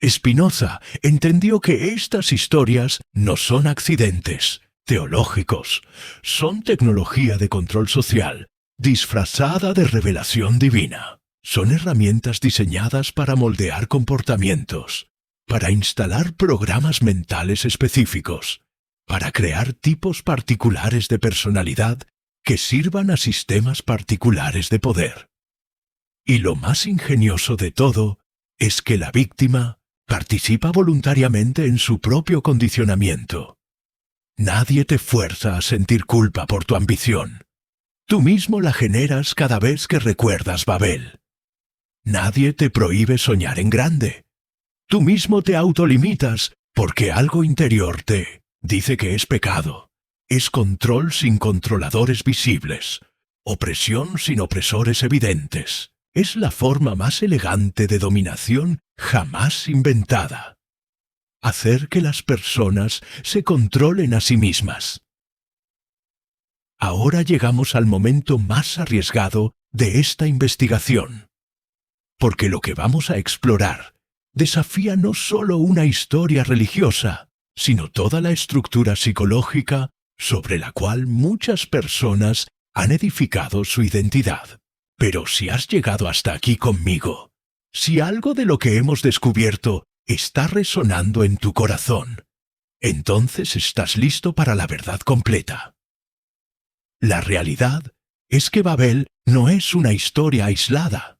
Spinoza entendió que estas historias no son accidentes teológicos, son tecnología de control social, disfrazada de revelación divina. Son herramientas diseñadas para moldear comportamientos, para instalar programas mentales específicos, para crear tipos particulares de personalidad que sirvan a sistemas particulares de poder. Y lo más ingenioso de todo es que la víctima participa voluntariamente en su propio condicionamiento. Nadie te fuerza a sentir culpa por tu ambición. Tú mismo la generas cada vez que recuerdas Babel. Nadie te prohíbe soñar en grande. Tú mismo te autolimitas porque algo interior te dice que es pecado. Es control sin controladores visibles, opresión sin opresores evidentes. Es la forma más elegante de dominación jamás inventada. Hacer que las personas se controlen a sí mismas. Ahora llegamos al momento más arriesgado de esta investigación. Porque lo que vamos a explorar desafía no solo una historia religiosa, sino toda la estructura psicológica sobre la cual muchas personas han edificado su identidad. Pero si has llegado hasta aquí conmigo, si algo de lo que hemos descubierto está resonando en tu corazón, entonces estás listo para la verdad completa. La realidad es que Babel no es una historia aislada.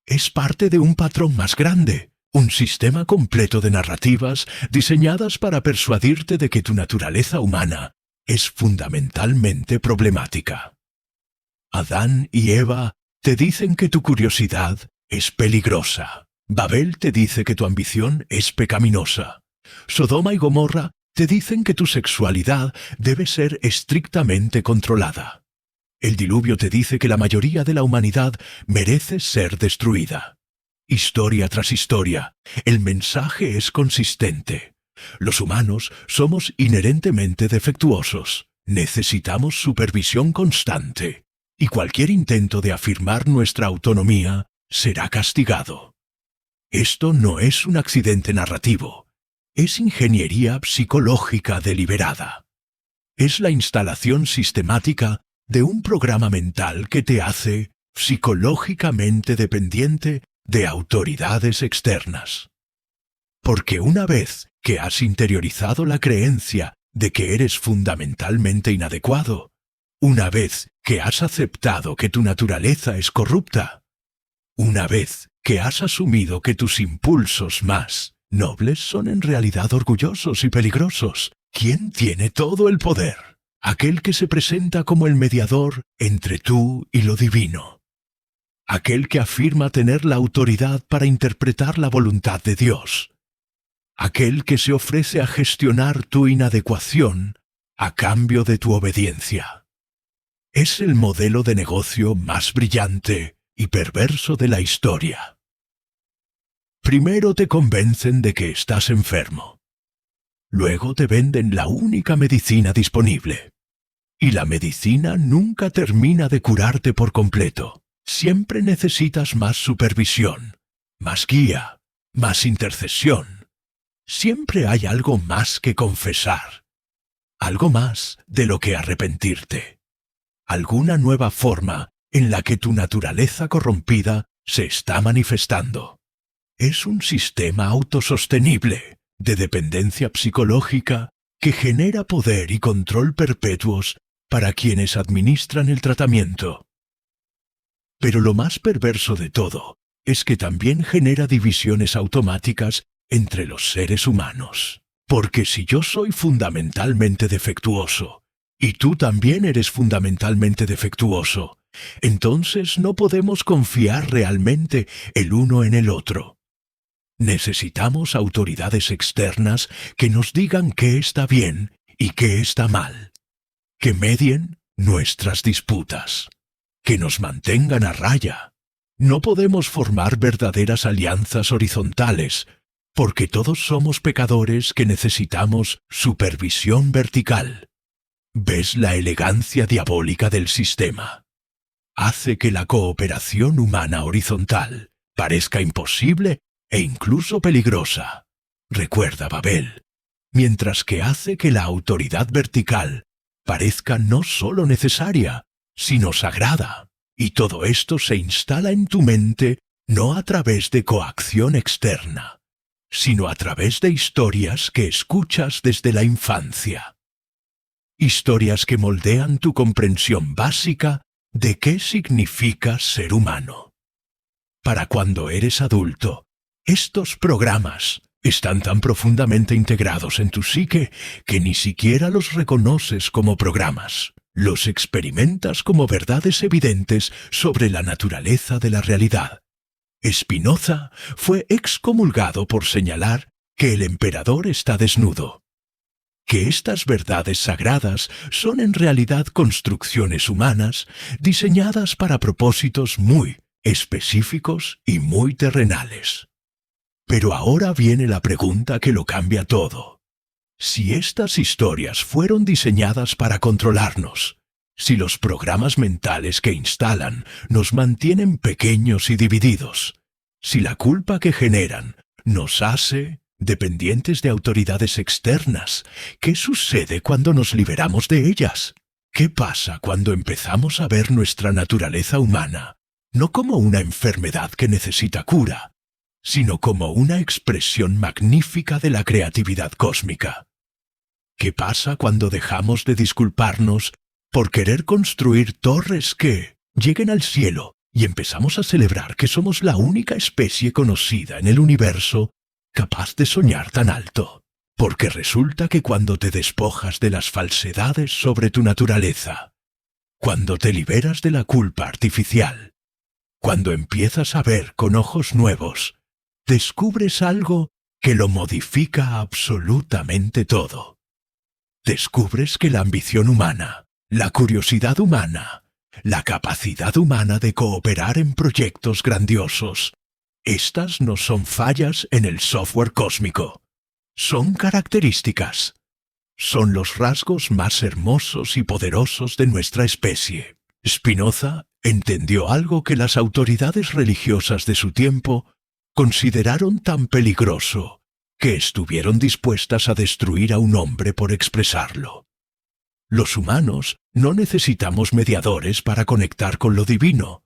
Es parte de un patrón más grande, un sistema completo de narrativas diseñadas para persuadirte de que tu naturaleza humana es fundamentalmente problemática. Adán y Eva te dicen que tu curiosidad es peligrosa. Babel te dice que tu ambición es pecaminosa. Sodoma y Gomorra te dicen que tu sexualidad debe ser estrictamente controlada. El diluvio te dice que la mayoría de la humanidad merece ser destruida. Historia tras historia, el mensaje es consistente. Los humanos somos inherentemente defectuosos. Necesitamos supervisión constante. Y cualquier intento de afirmar nuestra autonomía será castigado. Esto no es un accidente narrativo. Es ingeniería psicológica deliberada. Es la instalación sistemática de un programa mental que te hace psicológicamente dependiente de autoridades externas. Porque una vez que has interiorizado la creencia de que eres fundamentalmente inadecuado, una vez que has aceptado que tu naturaleza es corrupta, una vez que has asumido que tus impulsos más nobles son en realidad orgullosos y peligrosos, ¿quién tiene todo el poder? aquel que se presenta como el mediador entre tú y lo divino, aquel que afirma tener la autoridad para interpretar la voluntad de Dios, aquel que se ofrece a gestionar tu inadecuación a cambio de tu obediencia. Es el modelo de negocio más brillante y perverso de la historia. Primero te convencen de que estás enfermo. Luego te venden la única medicina disponible. Y la medicina nunca termina de curarte por completo. Siempre necesitas más supervisión, más guía, más intercesión. Siempre hay algo más que confesar. Algo más de lo que arrepentirte. Alguna nueva forma en la que tu naturaleza corrompida se está manifestando. Es un sistema autosostenible de dependencia psicológica que genera poder y control perpetuos para quienes administran el tratamiento. Pero lo más perverso de todo es que también genera divisiones automáticas entre los seres humanos. Porque si yo soy fundamentalmente defectuoso, y tú también eres fundamentalmente defectuoso, entonces no podemos confiar realmente el uno en el otro. Necesitamos autoridades externas que nos digan qué está bien y qué está mal, que medien nuestras disputas, que nos mantengan a raya. No podemos formar verdaderas alianzas horizontales, porque todos somos pecadores que necesitamos supervisión vertical. ¿Ves la elegancia diabólica del sistema? Hace que la cooperación humana horizontal parezca imposible e incluso peligrosa. Recuerda, Babel, mientras que hace que la autoridad vertical parezca no solo necesaria, sino sagrada. Y todo esto se instala en tu mente no a través de coacción externa, sino a través de historias que escuchas desde la infancia. Historias que moldean tu comprensión básica de qué significa ser humano. Para cuando eres adulto, estos programas están tan profundamente integrados en tu psique que ni siquiera los reconoces como programas. Los experimentas como verdades evidentes sobre la naturaleza de la realidad. Spinoza fue excomulgado por señalar que el emperador está desnudo. Que estas verdades sagradas son en realidad construcciones humanas diseñadas para propósitos muy específicos y muy terrenales. Pero ahora viene la pregunta que lo cambia todo. Si estas historias fueron diseñadas para controlarnos, si los programas mentales que instalan nos mantienen pequeños y divididos, si la culpa que generan nos hace dependientes de autoridades externas, ¿qué sucede cuando nos liberamos de ellas? ¿Qué pasa cuando empezamos a ver nuestra naturaleza humana no como una enfermedad que necesita cura, sino como una expresión magnífica de la creatividad cósmica? ¿Qué pasa cuando dejamos de disculparnos por querer construir torres que lleguen al cielo y empezamos a celebrar que somos la única especie conocida en el universo capaz de soñar tan alto? Porque resulta que cuando te despojas de las falsedades sobre tu naturaleza, cuando te liberas de la culpa artificial, cuando empiezas a ver con ojos nuevos, descubres algo que lo modifica absolutamente todo. Descubres que la ambición humana, la curiosidad humana, la capacidad humana de cooperar en proyectos grandiosos, estas no son fallas en el software cósmico. Son características. Son los rasgos más hermosos y poderosos de nuestra especie. Spinoza entendió algo que las autoridades religiosas de su tiempo consideraron tan peligroso que estuvieron dispuestas a destruir a un hombre por expresarlo. Los humanos no necesitamos mediadores para conectar con lo divino,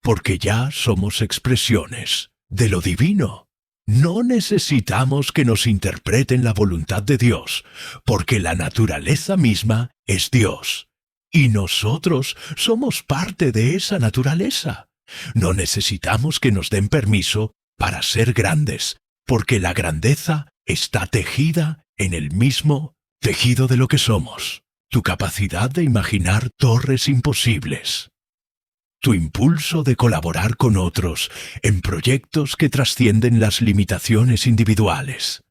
porque ya somos expresiones de lo divino. No necesitamos que nos interpreten la voluntad de Dios, porque la naturaleza misma es Dios, y nosotros somos parte de esa naturaleza. No necesitamos que nos den permiso para ser grandes, porque la grandeza está tejida en el mismo tejido de lo que somos. tu capacidad de imaginar torres imposibles, tu impulso de colaborar con otros en proyectos que trascienden las limitaciones individuales,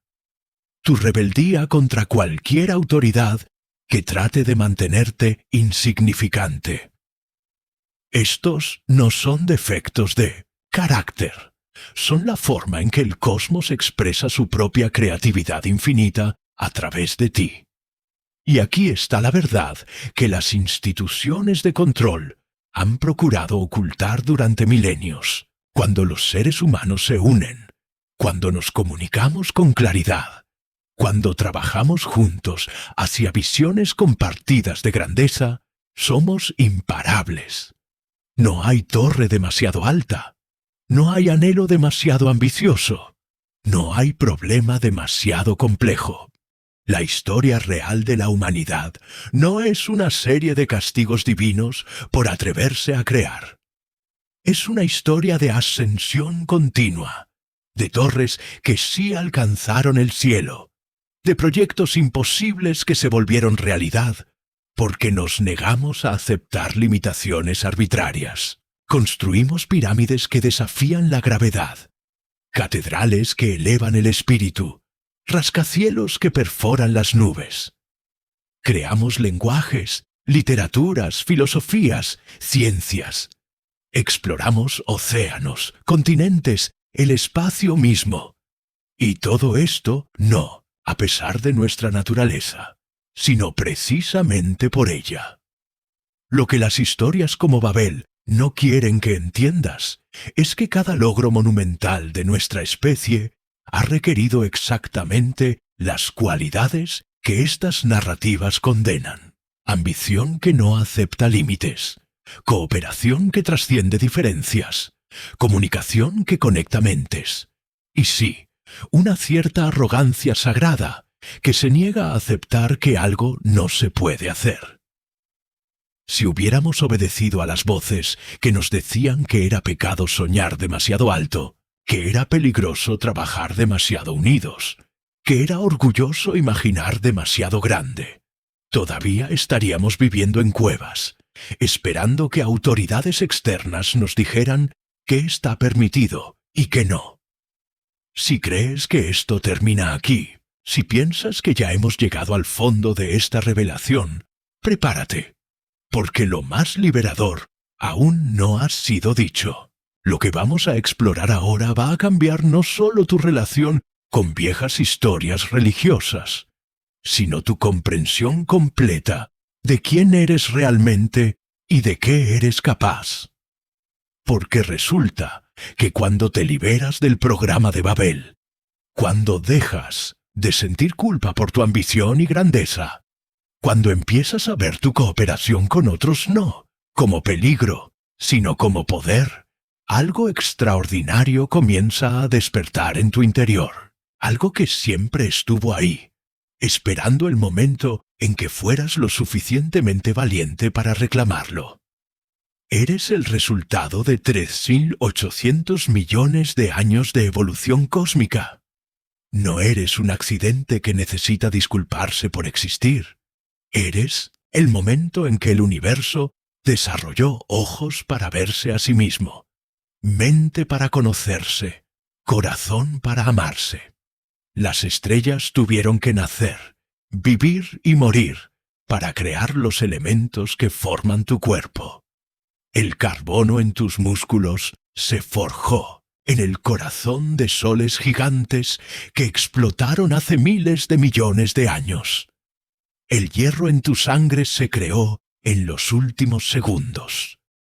tu rebeldía contra cualquier autoridad que trate de mantenerte insignificante. Estos no son defectos de carácter, son la forma en que el cosmos expresa su propia creatividad infinita a través de ti. Y aquí está la verdad que las instituciones de control han procurado ocultar durante milenios. Cuando los seres humanos se unen, cuando nos comunicamos con claridad, cuando trabajamos juntos hacia visiones compartidas de grandeza, somos imparables. No hay torre demasiado alta, no hay anhelo demasiado ambicioso, no hay problema demasiado complejo. La historia real de la humanidad no es una serie de castigos divinos por atreverse a crear. Es una historia de ascensión continua, de torres que sí alcanzaron el cielo, de proyectos imposibles que se volvieron realidad porque nos negamos a aceptar limitaciones arbitrarias. Construimos pirámides que desafían la gravedad, catedrales que elevan el espíritu, rascacielos que perforan las nubes. Creamos lenguajes, literaturas, filosofías, ciencias. Exploramos océanos, continentes, el espacio mismo. Y todo esto no a pesar de nuestra naturaleza, sino precisamente por ella. Lo que las historias como Babel no quieren que entiendas es que cada logro monumental de nuestra especie ha requerido exactamente las cualidades que estas narrativas condenan. Ambición que no acepta límites, cooperación que trasciende diferencias, comunicación que conecta mentes. Y sí, una cierta arrogancia sagrada que se niega a aceptar que algo no se puede hacer. Si hubiéramos obedecido a las voces que nos decían que era pecado soñar demasiado alto, que era peligroso trabajar demasiado unidos, que era orgulloso imaginar demasiado grande, todavía estaríamos viviendo en cuevas, esperando que autoridades externas nos dijeran qué está permitido y qué no. Si crees que esto termina aquí, si piensas que ya hemos llegado al fondo de esta revelación, prepárate, porque lo más liberador aún no ha sido dicho. Lo que vamos a explorar ahora va a cambiar no solo tu relación con viejas historias religiosas, sino tu comprensión completa de quién eres realmente y de qué eres capaz. Porque resulta que cuando te liberas del programa de Babel, cuando dejas de sentir culpa por tu ambición y grandeza, cuando empiezas a ver tu cooperación con otros no como peligro, sino como poder, algo extraordinario comienza a despertar en tu interior, algo que siempre estuvo ahí, esperando el momento en que fueras lo suficientemente valiente para reclamarlo. Eres el resultado de 3.800 millones de años de evolución cósmica. No eres un accidente que necesita disculparse por existir. Eres el momento en que el universo desarrolló ojos para verse a sí mismo, mente para conocerse, corazón para amarse. Las estrellas tuvieron que nacer, vivir y morir para crear los elementos que forman tu cuerpo. El carbono en tus músculos se forjó en el corazón de soles gigantes que explotaron hace miles de millones de años. El hierro en tu sangre se creó en los últimos segundos.